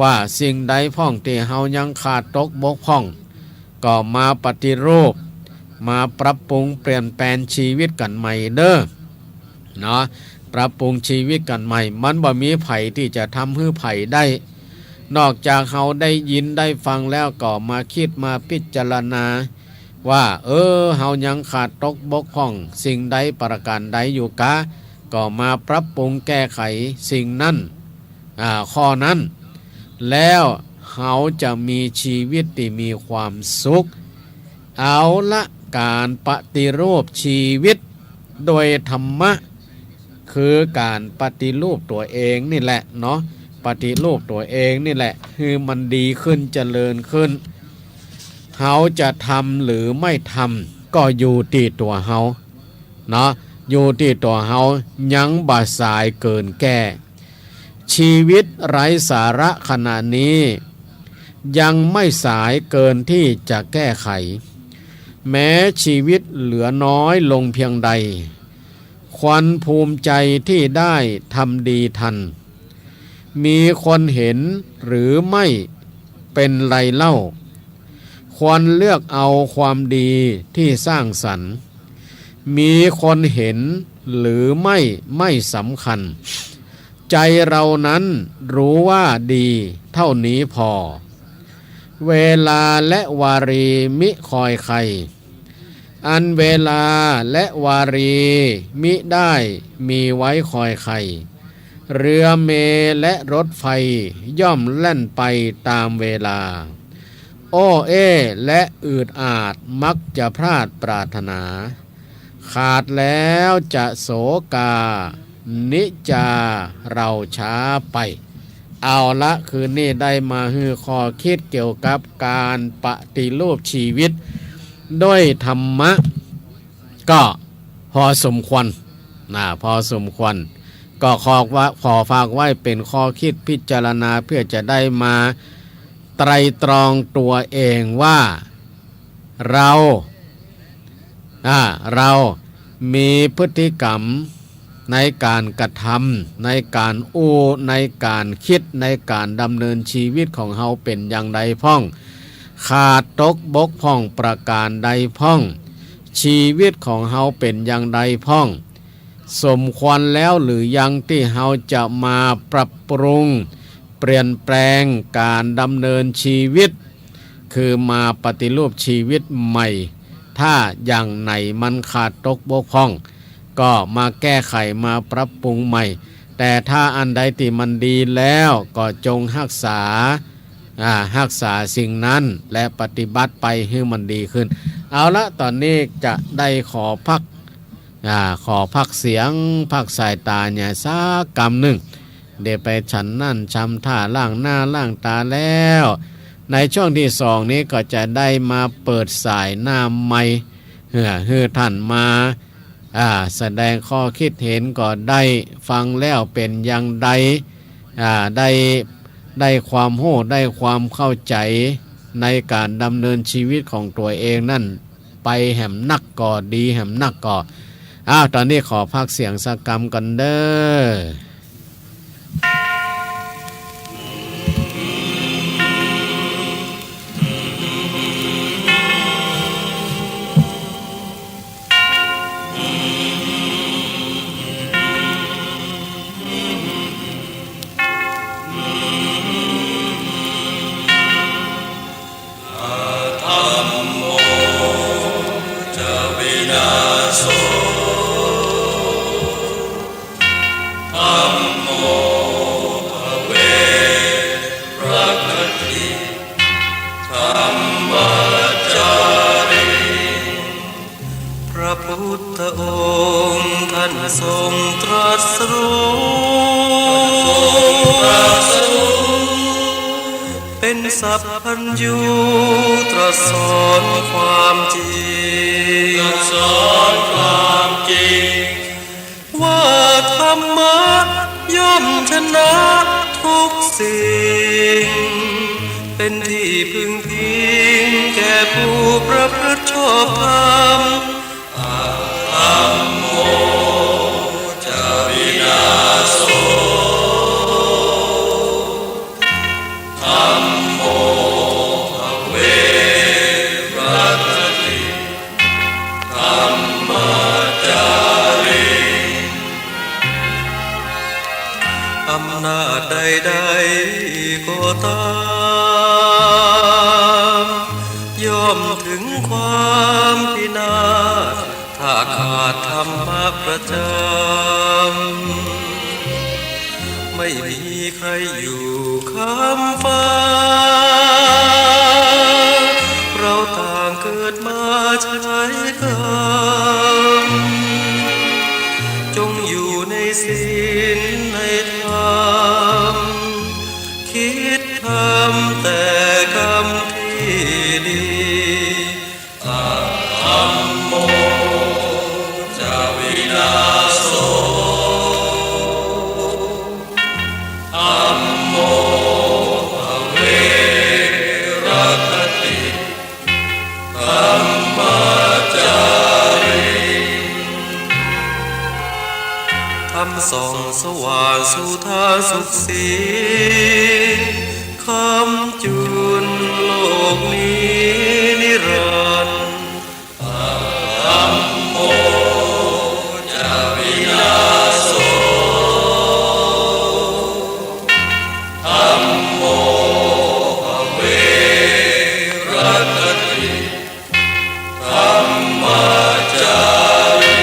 ว่าสิ่งใดพ่องที่เฮายังขาดตกบกพร่องก็มาปฏิรูปมาปรับปรุงเปลี่ยนแปลงชีวิตกันใหม่เด้อเนาะปรับปรุงชีวิตกันใหม่มันบ่มีไผที่จะทำให้ไผได้นอกจากเฮาได้ยินได้ฟังแล้วก็มาคิดมาพิจารณาว่าเฮายังขาดตกบกพร่องสิ่งใดประการใดอยู่กะก็มาปรับปรุงแก้ไขสิ่งนั้นข้อนั้นแล้วเฮาจะมีชีวิตที่มีความสุขเอาละการปฏิรูปชีวิตโดยธรรมะคือการปฏิรูปตัวเองนี่แหละเนาะปฏิรูปตัวเองนี่แหละคือมันดีขึ้นเจริญขึ้นเฮาจะทำหรือไม่ทำก็อยู่ที่ตัวเฮาเนาะอยู่ที่ตัวเฮายังบ่สายเกินแก้ชีวิตไร้สาระขณะนี้ยังไม่สายเกินที่จะแก้ไขแม้ชีวิตเหลือน้อยลงเพียงใดควรภูมิใจที่ได้ทำดีทันมีคนเห็นหรือไม่เป็นไรเล่าควรเลือกเอาความดีที่สร้างสรรค์มีคนเห็นหรือไม่สำคัญใจเรานั้นรู้ว่าดีเท่านี้พอเวลาและวารีมิคอยใครอันเวลาและวารีมิได้มีไว้คอยใครเรือเมและรถไฟย่อมแล่นไปตามเวลาและอืดอาดมักจะพลาดปรารถนาขาดแล้วจะโศกานิจาเราช้าไปเอาละคืนนี้ได้มาฮือข้อคิดเกี่ยวกับการปฏิรูปชีวิตด้วยธรรมะก็พอสมควรพอสมควรก็ขอฝากไว้เป็นข้อคิดพิจารณาเพื่อจะได้มาไตรตรองตัวเองว่าเรามีพฤติกรรมในการกระทำในการในการคิดในการดำเนินชีวิตของเฮาเป็นอย่างใดพ้องขาดตกบกพร่องประการใดพ้องชีวิตของเฮาเป็นอย่างใดพ้องสมควรแล้วหรือยังที่เฮาจะมาปรับปรุงเปลี่ยนแปลงการดำเนินชีวิตคือมาปฏิรูปชีวิตใหม่ถ้าอย่างไหนมันขาดตกบกพร่องก็มาแก้ไขมาปรับปรุงใหม่แต่ถ้าอันใดที่มันดีแล้วก็จงรักษาสิ่งนั้นและปฏิบัติไปให้มันดีขึ้นเอาละตอนนี้จะได้ขอพักเสียงพักสายตาเนี่ยสักกำหนึ่งเดี๋ยวไปฉันนั่นชำท่าล่างหน้าล่างตาแล้วในช่วงที่2นี้ก็จะได้มาเปิดสายหน้าไมค์ให้ท่านมาแสดงข้อคิดเห็นก็ได้ฟังแล้วเป็นอย่างใดได้ความโหได้ความเข้าใจในการดำเนินชีวิตของตัวเองนั่นไปแหมนักก่อดีแหมนักก่อตอนนี้ขอพักเสียงสักกำกันเด้อ พระพุทธองค์ท่านทรงตรัสรู้เป็นสัพพัญญูตรัสสอนความจริงว่าธรรมะย่อมชนะทุกสิ่งเป็นที่พึงพิงแก่ผู้ประพฤติชอบธรรมธัมโมจะวินาโสธัมโมภเวรัตติธัมมาจาริอำนาจใดๆก็ตามย่อมถึงความพินาศถ้าขาดธรรมะประจำไม่มีใครอยู่ค้ำฟ้าเราต่างเกิดมาใช้กรรมจงอยู่ในศีลในธรรมคิดทำแต่กรรมที่ดีธัมโมจะวินาโสธัมโมภเวรัตติธัมมาจาริธรรมส่องสว่างสู่ทางสุขสีคำจุนโลกนี้นิรันดร์ธัมโมจะวินาโสธัมโมภเวรัตติธัมมาจาริ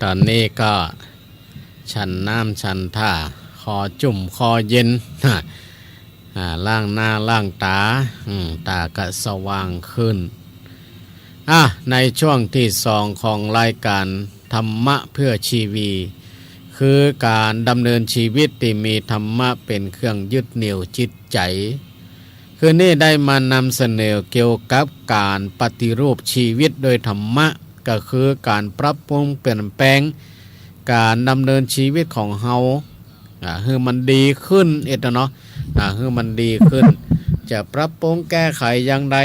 ตอนนี้ก็ชันน้ำชันท่าคอจุ่มคอเย็นล่างหน้าล่างตาตาก็สว่างขึ้นในช่วงที่สองของรายการธรรมะเพื่อชีวีคือการดำเนินชีวิตที่มีธรรมะเป็นเครื่องยึดเหนี่ยวจิตใจคือนี่ได้มานำเสนอเกี่ยวกับการปฏิรูปชีวิตโดยธรรมะก็คือการปรับปรุงเปลี่ยนแปลงการดำเนินชีวิตของเฮาให้มันดีขึ้นเนาะให้มันดีขึ้นจะปรับปรุงแก้ไขอย่างใด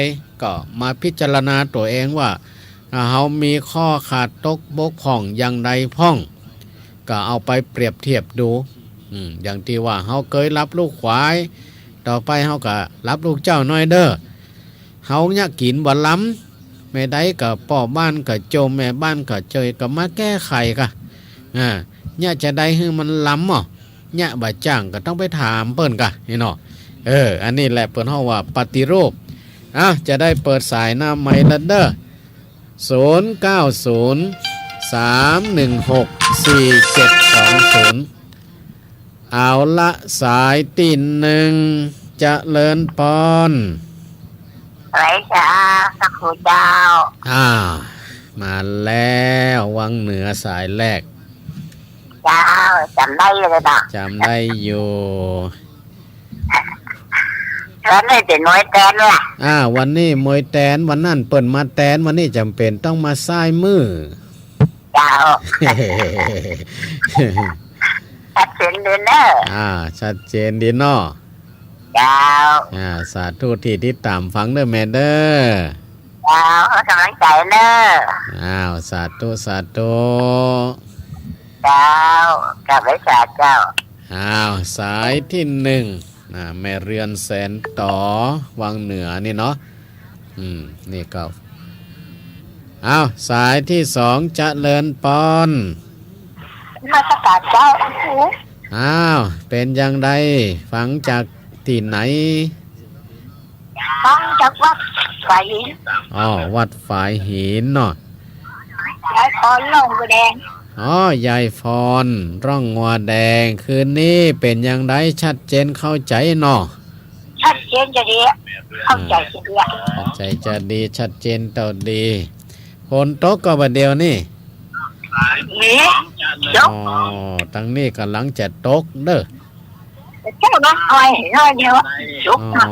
ก็มาพิจารณาตัวเองว่าเฮามีข้อขาดตกบกพร่องอย่างใดพ้องก็เอาไปเปรียบเทียบดูอย่างที่ว่าเฮาเคยรับลูกควายต่อไปเฮาก็รับลูกเจ้าน้อยเด้อเฮาอยากกินบ่ล้ำแม่ได้กับพ่อบ้านกับโจมแม่บ้านกับเจยกับมาแก้ไขกะเนี่ยจะได้ให้มันล้ำเนี่ยบ่จ้างก็ต้องไปถามเปิ้นกะนี่เนาะอันนี้แหละเปิ้นเฮาว่าปฏิรูปจะได้เปิดสายหน้าไมค์ละเด้อ0903164720เอาละสายที่1เจริญพรอะไรจ้าสักครู่เจ้ามาแล้ววังเหนือสายแรกเจ้าจำได้เลยนะจำได้อยู่วันนี้เป็นมวยแตนล่ะวันนี้มวยแตนวันนั้นเปิ่นมาแตนวันนี้จำเป็นต้องมาซ้ายมือเจ้าชัดเจนดีเนอะชัดเจนดีเนาะเจ้าสาธุที่ติดตามฟังเด้อแม่เด้อเจ้ากำลังใจเนอะสาธุสาธุเจ้ากลับไปสาเจ้าสายที่1แม่เรือนแสนต่อวังเหนือนี่เนาะนี่ก็ เอาสายที่สองเจริญปอน มาสกัดเจ้า อ้าวเป็นยังไงฟังจากที่ไหน ฟังจากวัดไฟ อ๋อวัดฝายหินเนาะ ยายพรลงบัวแดง อ๋อยายฟอนร่องงัวแดงคืนนี้เป็นยังไงชัดเจนเข้าใจเนาะ ชัดเจนจะดีเข้าใจจะดี เข้าใจจะดีชัดเจนต่อดีฝนตกก็บัดเดียวนี่ นี่ย อ๋ ก อตั้งนี้กำลังจะตกเด้อ เจ้าน้อยน้อยเดียวยก อ๋อ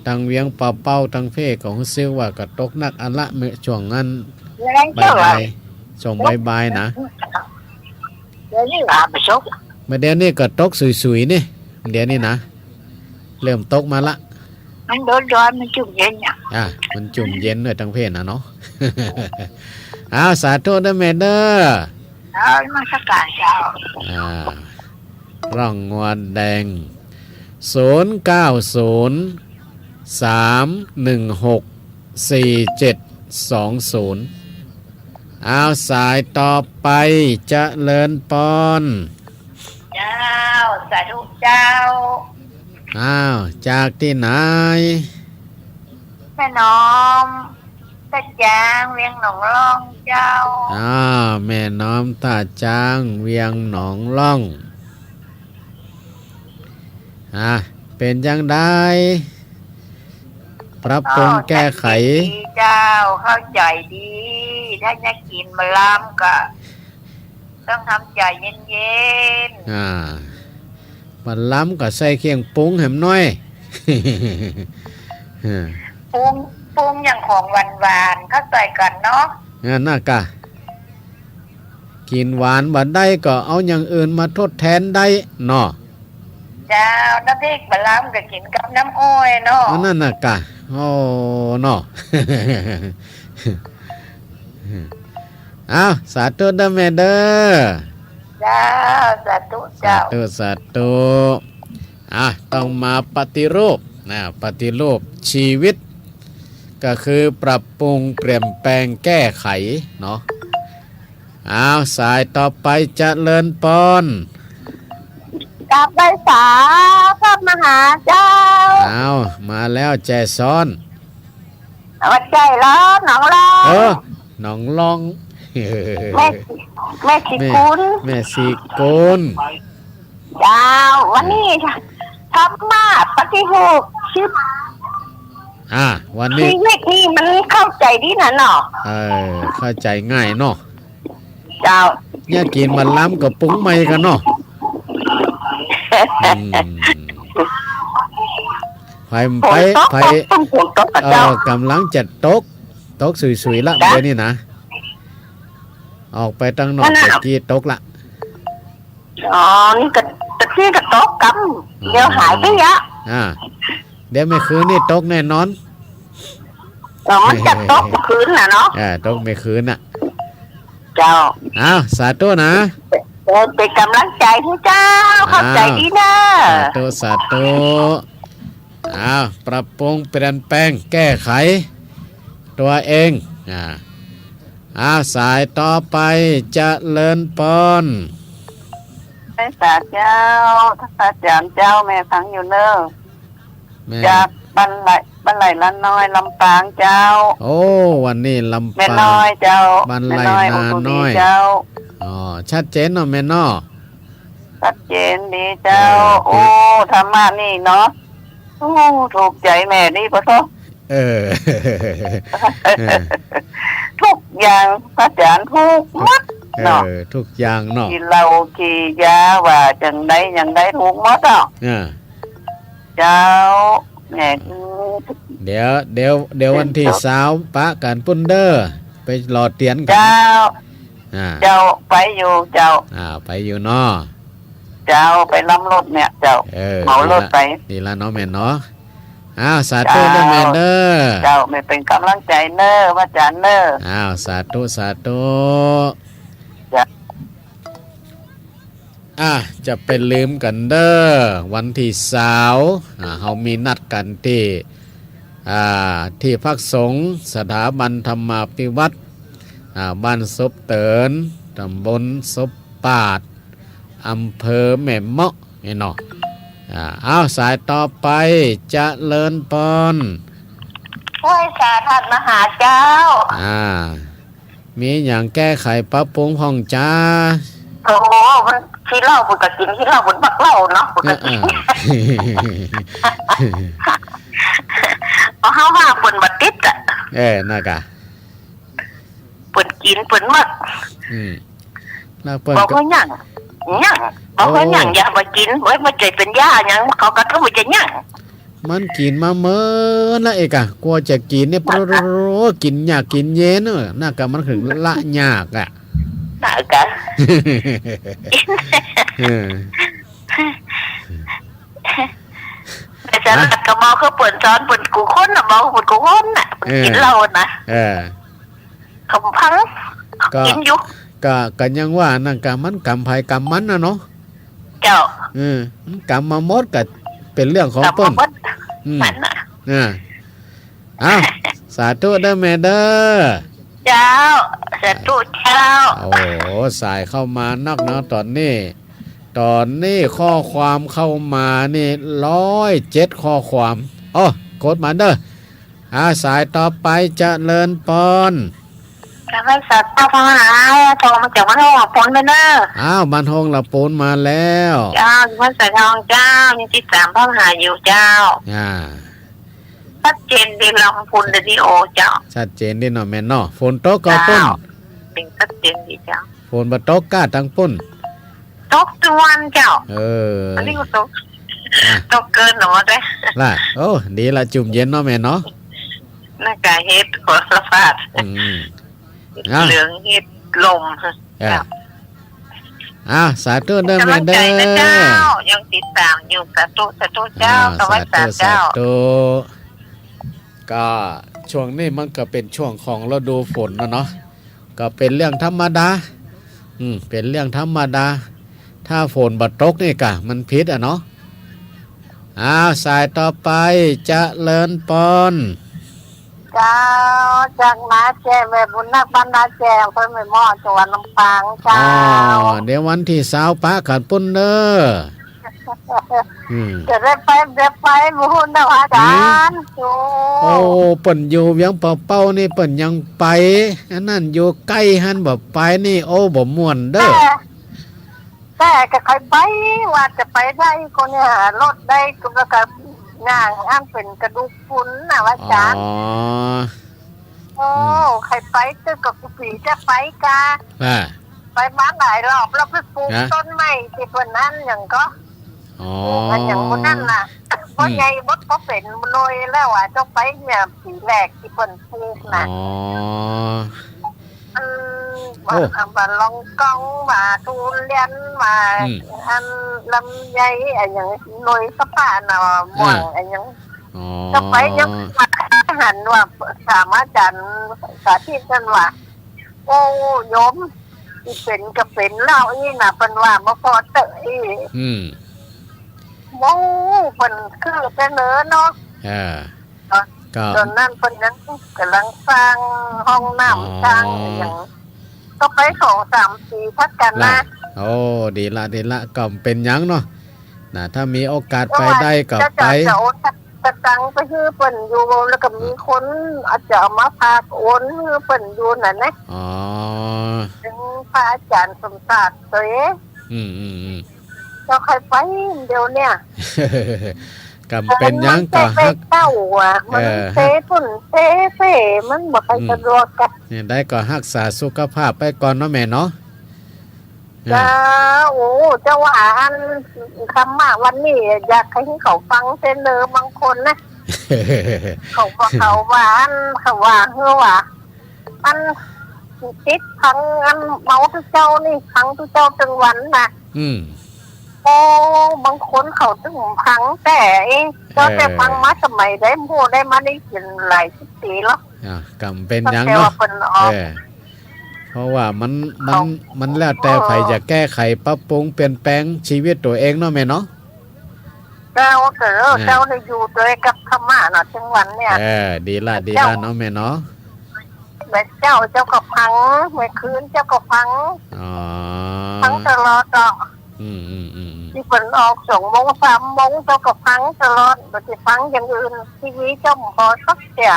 ตั้งเวียงเป่าเป้าตั้งเพ่ของซิวว่าก็ตกนักอันละเมื่อช่วงนั้น แรง บา เจ้าย บายช่วงบายๆนะ เดี๋ยวนี้ว่าไปชก เมื่อเดี๋ยวนี้ก็ตกสุยๆนี่เดี๋ยวนี้นะเริ่มตกมาละ มันโดนร้อนมันจุ่มเย็นเนี่ย มันจุ่มเย็นด้วยทั้งเพศนะเนาะ อ้าวสาธุเด้อแม่เด้อ เอามาสกัดเจ้า ร่องงวนแดง0903164720อ้าวสายต่อไปเจริญปอน เจ้าสาธุเจ้า อ้าวจากที่ไหน แม่น้อมตะจางเวียงหนองร่องเจ้า แม่น้อมตาจางเวียงหนองล่องเป็นยังได้ปรับปรุงแก้ไข เจ้าเข้าใจดี ถ้าจะกินมาล้ำก็ต้องทำใจเย็น มันล้ำก็ใส่เคียงปรุงแหมน้อย ๆปรุงอย่างของหวานๆเข้าใจกันเนาะ น่ากะกินหวานบ่ได้ก็เอาอย่างอื่นมาทดแทนได้เนาะ เจ้าน้ำพริกมาล้ำก็กินกับน้ำอ้อยเนาะ นั่นน่ะกะโอ้เนาะ อ้าวสาธุเด้อแม่เด้อ เจ้าสาธุ สา เจ้า ธุสาธุต้องมาปฏิรูปปฏิรูปชีวิต ก็คือปรับปรุงเปลี่ยนแปลงแก้ไขเนาะสายต่อไปเจริญปอน กลับไปสาพระมหาเจ้า มาแล้วแจซ้อน วัดใจร้อนหนองร้อ หนองลอง แม่ชิคุณ แม่สีกุล เจ้าวันนี้ทำมาปฏิหูปชิบ วันนี้ ชีวิตนี่มันเข้าใจดีนะเนาะ เข้าใจง่ายเนาะ เจ้า เนี่ยกินมันล้ำกับปรุงใหม่กันเนาะไฟกำลังจะตกสุยๆละเดี๋ยวนี้นะออกไปตั้งนอกตะกี้ตกละ นี่ก็ตะกี้ก็ตกกำเดี๋ยวหายไปเยอะ เดี๋ยวไม่คืนนี่ตกแน่นอน มันจะตกคืนนะเนาะ ตกไม่คืนน่ะ เจ้า สาธุนะ เป็นกำลังใจให้เจ้าเข้าใจดีนะ สาธุปรับปรุงเปลี่ยนแปลงแก้ไขตัวเองสายต่อไปเจริญปอน พระเจ้าท่านอาจารย์เจ้าแม่ฟังอยู่เนอะจากบ้านไหลละน้อยลำปางเจ้า วันนี้ลำปาง แม่น้อยเจ้า บ้านไหลนาน้อย เจ้า ชัดเจนเนาะแม่น้อ ชัดเจนดีเจ้า ธรรมะนี่เนาะถูกใจแม่นี่ปะท้อทุกอย่างพระอาจารย์ทุกมัดเนาะ ทุกอย่างเนาะ กินเหล้ากี่ยาว่าจังได้ถูกมัดเนาะเจ้าแม่ เดี๋ยววันที่20ปะกันปุ้นเด้อไปหลอดเตียนกัน เจ้าไปอยู่เจ้า ไปอยู่เนาะ เจ้าไปลำรถเนี่ยเจ้าเหมารถไป ดีละเนาะแม่เนาะสาธุเด้อแม่เด้อ เจ้าไม่เป็นกำลังใจเนอพระอาจารย์เนอ สาธุสาธุ จ้ะ จะเป็นลืมกันเด้อวันที่20เฮามีนัดกันที่ ที่พักสงฆ์สถาบันธรรมาภิวัตรบ้านซบเตินตำบลซบปาดอำเภอแม่เมาะนี่เนาะเอาสายต่อไปจะเลินปอนห้วยสาทัดมหาเจ้ามีอย่างแก้ไขปรับปรุงห้องจ้าโอ้โหมันขี้เหล้าบุญกับกินขี้เหล้าบุญบักเหล้าเนาะบุญกับกินเอาว่าบุญบัดติดอ่ะน่ากะบุญกินบุญมักแล้วเปิ้นบอกว่าหยังบอกว่าหยังอย่ามากินไว้มาใจเป็นย่าหยังเขาก็ต้องมาจะหยังมันกินมาเมื่อละเอกะกลัวจะกินเนี่ยโปรกินยากกินเย็นน่ากะมันถึงละยากอ่ะน่ากะแต่ฉันก็เมาเขาเปิดซ้อนเปิดกูค้นน่ะเมาเปิดกูค้นน่ะกินเหล้านะขมพังกินอยู่ก็ยังว่านั่นกะมันกรรมภัยกรรมมันนะเนาะเจ้ามันกรรมมาหมดก็เป็นเรื่องของเปิ้นมันน่ะสาธุเด้อแม่เด้อเจ้าสาธุเจ้าโอ้สายเข้ามานักเนาะตอนนี้ข้อความเข้ามานี่107ข้อความกดมาเด้อสายต่อไปจะเลินปอนจะไม่สัตว์พ่อหาโทรมาจากบ้านห้องละปนไปเนอะบ้านห้องละปนมาแล้วเจ้าพ่อสายทองเจ้ามีที่3พ่อหาอยู่เจ้าชัดเจนดีลองพูนดีโอเจ้าชัดเจนดีเนาะแม่เนาะฝนตกก็ปุ่นเป็นชัดเจนดีเจ้าฝนบ่ตกก้าทั้งปุ่นตกทุกวันเจ้าอันนี้ก็ตกเกินหน่อยเลยล่ะดีละจุ่มเย็นเนาะแม่เนาะน่ากะเฮ็ดขอสะฟาดเหลืองเฮ็ดลมสาธุเด้อแม่เด้อยังติดตามอยู่สาธุเจ้าสวัสดีเจ้าก็ช่วงนี้มันก็เป็นช่วงของฤดูฝนเนาะก็เป็นเรื่องธรรมดาเป็นเรื่องธรรมดาถ้าฝนบ่ตกนี่กะมันพิษเนาะสายต่อไปจะเลินปอนเจ้าจากนาแจแม่บุญนักบ้านนาแจเพิ่นไม่มอจังหวัดลำปางเจ้าเดี๋ยววันที่20ป้าขันปุ้นเด้อจะได้ไปบุญนะอาจารย์เปิ่นอยู่เวียงเป่านี่เปิ่นยังไปอันนั้นอยู่ใกล้หันบ่ไปนี่บ่ม่วนเด้อแต่ก็ค่อยไปว่าจะไปได้ก็เนี่ยรถได้ก็แล้วก็ย่างอ้างเป็นกระดูกฝุ่นนะอาจารย์ใครไปตึกกับกุฏิจะไปกาไปบ้านหลายรอบแล้วไปปลูกต้นไม้ที่คนนั้นอย่างก็อันอย่างคนนั้นน่ะเพราะไงบดเขาเป็นลอยแล้วจะไปเนี่ยสีแหลกที่คนปลูกนะมาลองกองมาทุเรียนมาอันลำไยอย่างหน่วยสะพานม่วงอย่างจะไปยังหันว่าสามารถจันสาธิตกันว่าโอ้ยมที่เป็นก็เป็นเล่าอีน่ะเป็นว่ามาพอเตยโอ้เป็นคือเป็นเนื้อเนาะตอนนั้นเป็นยังกำลังสร้างห้องน้ำสร้างอย่างก็ไป2-3 ปีพักกันนะดีละก็เป็นยังเนาะถ้ามีโอกาสไปได้ก็ไปจะตังไปฮื้อเปิ่นอยู่แล้วก็มีคนอาจจะมาพาโอนฮื้อเปิ่นอยู่นั่นนะถึงพระอาจารย์สมศักดิ์ตัวเราใครไปเดี๋ยวเนี่ยก็เป็นยังก็ฮักมันเซ่ปุ่นเซ่มันบ่ค่อยสะดวกกันเนี่ยได้ก็รักษาสุขภาพไปก่อนเนาะแม่เนาะจ้าเจ้าว่าอันคำมาวันนี้อยากให้เขาฟังเส้นเนอบางคนนะเขาว่าอันเขาว่าอันติดพังอันเมาทุกเจ้านี่พังทุกเจ้าจังวันนะบางคนเขาถึงพังแต่ก็แต่พังมาสมัยได้โมได้มาได้กินหลายสิบปีแล้วกำเป็นยังเนาะเพราะว่ามันแล้วแต่ใครจะแก้ไขปรับปรุงเปลี่ยนแปลงชีวิตตัวเองเนาะแม่เนาะ เจ้าเกิดเจ้าได้อยู่ด้วยกับธรรมะเนาะจังหวันเนี่ยดีละเนาะแม่เนาะแม่เจ้าก็พังแม่คืนเจ้าก็พังพังตลอดอ่ะที่ฝนออก2 โมง 3 โมงเจ้าก็พังตลอดบ่สิพังอย่างอื่นทีวีเจ้าพอสักเสีย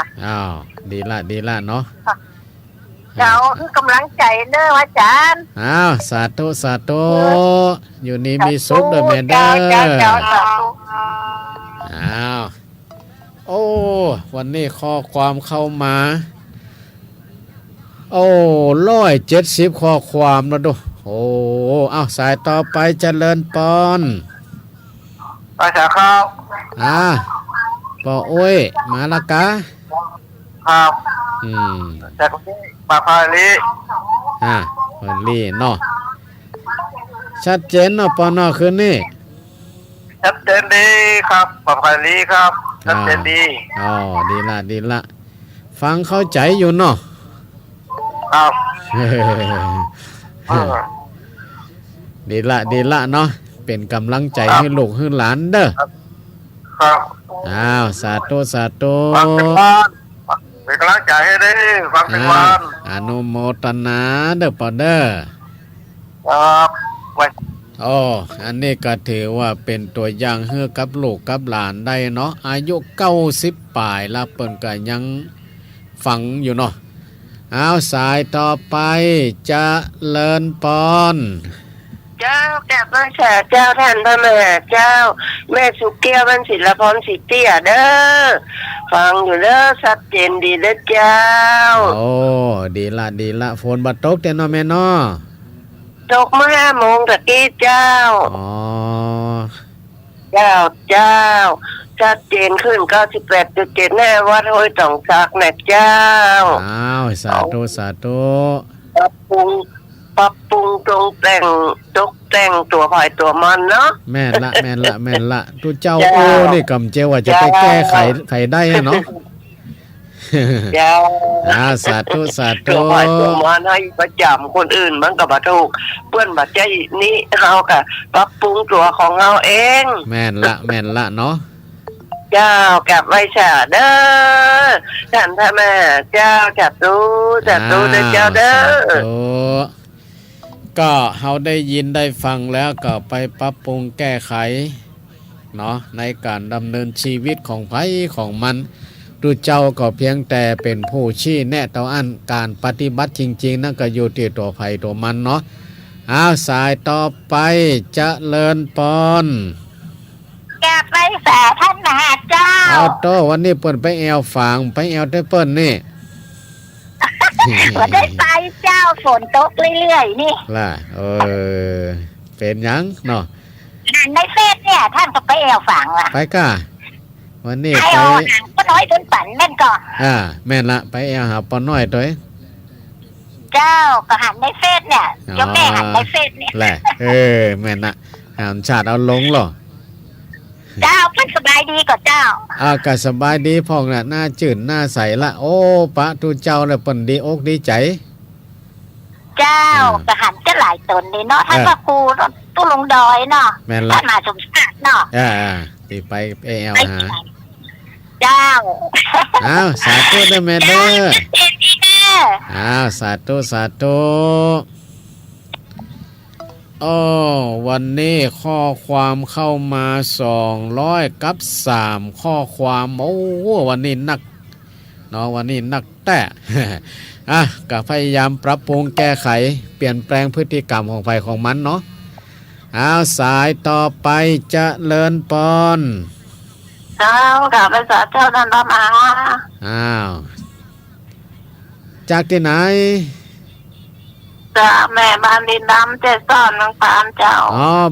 ดีละเนาะเจ้าคือกำลังใจเด้ออาจารย์สาธุอยู่นี่มีสุขเด้อแม่เด้อโอ้วันนี้ข้อความเข้ามา170ข้อความแล้วดูสายต่อไปเจริญปอนไปสาครับปอโอ้ยมาละกะครับจากที่ปาพาลีพาลีเนาะชัดเจนเนาะปอนอคืนนี้ชัดเจนดีครับปาพาลีครับชัดเจนดีดีละฟังเข้าใจอยู่เนาะครับดีละเนาะเป็นกำลังใจให้ลูกให้หลานเด้อครับสาธุฟังเป็นกำลังใจให้ได้ฟังเป็นวันอนุโมทนาเด้อปอเด้อครับอันนี้ก็ถือว่าเป็นตัวอย่างให้กับลูกกับหลานได้เนาะอายุ90ปลายแล้วเปิ้นก็ยังฟังอยู่เนาะสายต่อไปจะเลินปอนเจ้าแก่บ้านแฉเจ้าท่านพระมหาเจ้าแม่สุเกียวบรรศิลพรสิเตี้ยเด้อฟังอยู่เด้อชัดเจนดีเด้อเจ้าดีละฝนบัดตกแต่เนาะแม่เนาะตกเมื่อ5 โมงตะกี้เจ้าเจ้าชัดเจนขึ้น 98.7 แน่วัดห้วยตองซักนะเจ้าสาธุปรับปรุงตรงตกแต่งตัวภายตัวมันเนาะแม่นละทุเจ้านี่กำเจว่าจะไปแก้ไขได้เนาะสาธุตัวภายตัวมันให้ประจำคนอื่นมันก็บ่ถูกเปิ้นบ่ใจนี้เฮาก็ปรับปรุงตัวของเฮาเองแม่นละเนาะเจ้ากลับไว้ฉะเด้อท่านพระแม่เจ้าจัดรู้เด้อเจ้าเด้อก็เฮาได้ยินได้ฟังแล้วก็ไปปรับปรุงแก้ไขเนาะในการดำเนินชีวิตของไผของมันดูเจ้าก็เพียงแต่เป็นผู้ชี้แนะต่ออันการปฏิบัติจริงๆนั่นก็อยู่ที่ตัวไผตัวมันเนาะสายต่อไปจะเลินปอนแกไปแสท่านมหาเจ้าวันนี้เปิ้นไปแอวฝางไปแอวได้เปิ้นนี่ว่าได้ไปเจ้าฝนตกเรื่อยๆนี่ล่ะเป็นยังเนาะในเฟซเนี่ยท่านก็ไปแอวฝางล่ะไปก้าวันนี้ไปป้าน้อยต้นปั่นแม่นก่อนแม่นละไปแอวหาป้าน้อยตัวเจ้าก็หันในเฟซเนี่ยยกแม่หันในเฟซเนี่ยแหละแม่นละหันชาติเอาลงหรอเจ้าเพิ่นสบายดีก่อนเจ้าก็สบายดีพ่องน่ะหน้าจืดหน้าใสละโอ้ปะทุเจ้าแล้วเปิ้นดีอกดีใจเจ้าก็หันจะหลายตนนี่เนาะท่านพระครูตู้ลงดอยเนาะท่านมาสมศักดิ์เนาะสิไปหาเจ้าสาธุเด้อแม่เด้อสาธุวันนี้ข้อความเข้ามา203ข้อความวันนี้นักเนาะวันนี้นักแต่ก็พยายามปรับปรุงแก้ไขเปลี่ยนแปลงพฤติกรรมของไฟของมันเนาะสายต่อไปจะเลินปอนเจ้ากับภาษาเจ้านันทมาจากที่ไหนแม่บ้านดินดำใจซ้อนเมืองปานเจ้า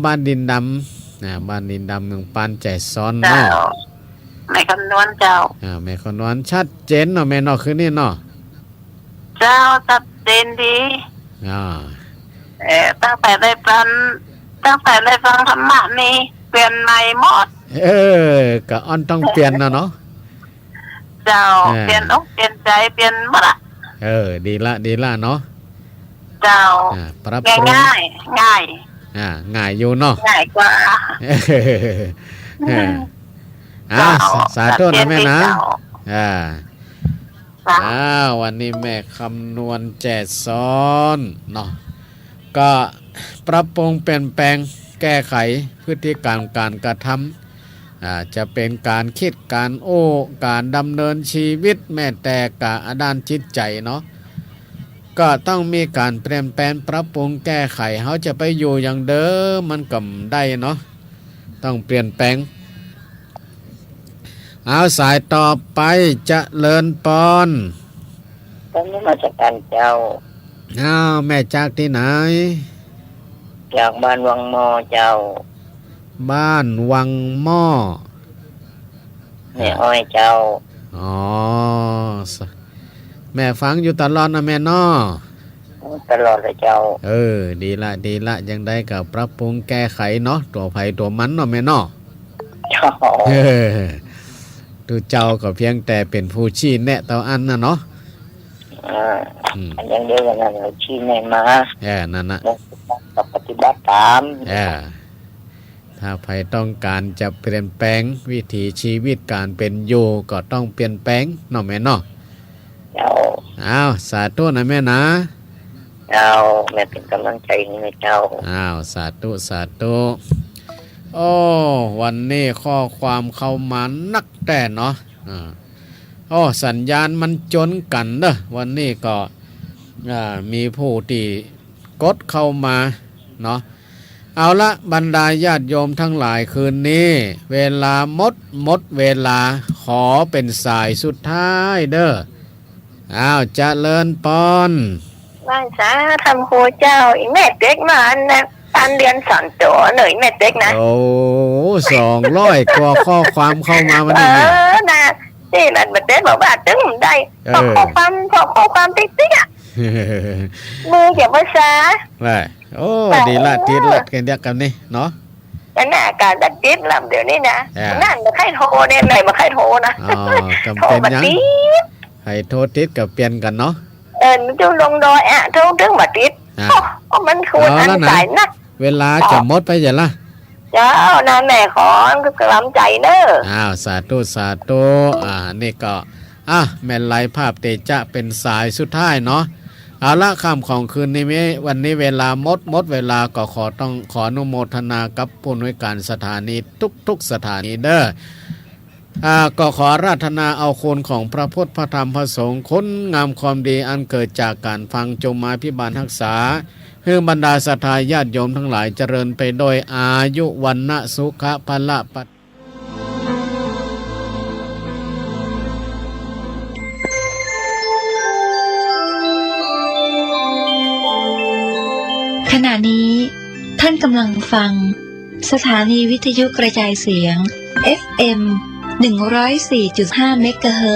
บ้านดินดำบ้านดินดำเมืองปานใจซ้อนเนาะแม่คำนวณเจ้าแม่คำนวณชัดเจนเนาะแม่เนาะคือนี่เนาะเจ้าชัดเจนดีตั้งแต่ได้ฟังธรรมะนี่เปลี่ยนใหม่หมดก็อ่อนต้องเปลี่ยนเนาะเจ้าเปลี่ยนอกเปลี่ยนใจเปลี่ยนหมดละดีละเนาะเจ้าง่ายง่ายอยู่เนาะง่ายกว่า อ้าวสาธุนะแม่นะ จ้า วันนี้แม่คำนวณแจกซ้อนเนาะก็ปรับปรุงเปลี่ยนแปลงแก้ไขพฤติกรรมการกระทำจะเป็นการคิดการการดำเนินชีวิตแม้แต่การด้านจิตใจเนาะก็ต้องมีการเปลี่ยนแปลงปรับปรุงแก้ไขเขาจะไปอยู่อย่างเดิมมันก็ได้เนาะต้องเปลี่ยนแปลงเอาสายต่อไปจะเลินปอนตอนนี้มาจากการเจ้าแม่จากที่ไหนจากบ้านวังมอเจ้าบ้านวังหม้อแม่อ้อยเจ้าแม่ฟังอยู่ตลอดนะแม่น้อตลอดเลยเจ้าดีละยังได้กับปรับปรุงแก้ไขเนาะตัวไผ่ตัวมันเนาะแม่น้อดูเจ้าก็เพียงแต่เป็นผู้ชี้แนะเตาอันนะเนาะยังเดียวกันนะชี้แนะมานั่นนะกับปฏิบัติตามถ้าใครต้องการจะเปลี่ยนแปลงวิถีชีวิตการเป็นอยู่ก็ต้องเปลี่ยนแปลงเนาะแม่เนาะสาธุนะแม่นะแม่เป็นกำลังใจให้เจ้าสาธุวันนี้ข้อความเข้ามานักแต่เนาะสัญญาณมันจนกันเด้อวันนี้ก็มีผู้ที่กดเข้ามาเนาะเอาละบรรดาญาติโยมทั้งหลายคืนนี้เวลาหมดเวลาขอเป็นสายสุดท้ายเด้อเจริญปอนว่าจ้าทำครูเจ้าอีแม่เด็กมานะการเรียนสอนตัวหน่อยแม่เด็กนะ200 กว่าข้อความเข้ามาวันนี้นะนี่นั่นแม่เด็กบอกว่าตึ้งได้ข้อความติ๊กๆมือเขียนภาษาดีละติดละกันเดียวกันนี่เนาะนั่นน่ะการดัดติดลำเดี๋ยวนี้นะนั่นมาใครโทรเนี่ยไหนมาใครโทรนะโทรมาติดให้โทรติดกับเปลี่ยนกันเนาะจูลงดอยโทรถึงมาติดมันควรอันสายนักเวลาจะหมดไปอย่าละเจ้านะแม่ขอกำลังใจเนอะสาธุนี่ก็แม่ไล่ภาพเตจะเป็นสายสุดท้ายเนาะเอาละค่ำของคืนนี้วันนี้เวลาหมดเวลาก็ขออนุโมทนากับผู้อำนวยการสถานีทุกสถานีเด้อก็ขอราธนาเอาคุณของพระพุทธพระธรรมพระสงฆ์คุณงามความดีอันเกิดจากการฟังจงมาพิบาลรักษาให้บรรดาศรัทธาญาติโยมทั้งหลายเจริญไปโดยอายุวันนะสุขะพละปัตขณะนี้ท่านกำลังฟังสถานีวิทยุกระจายเสียง FM 104.5 เมกะเฮิรตซ์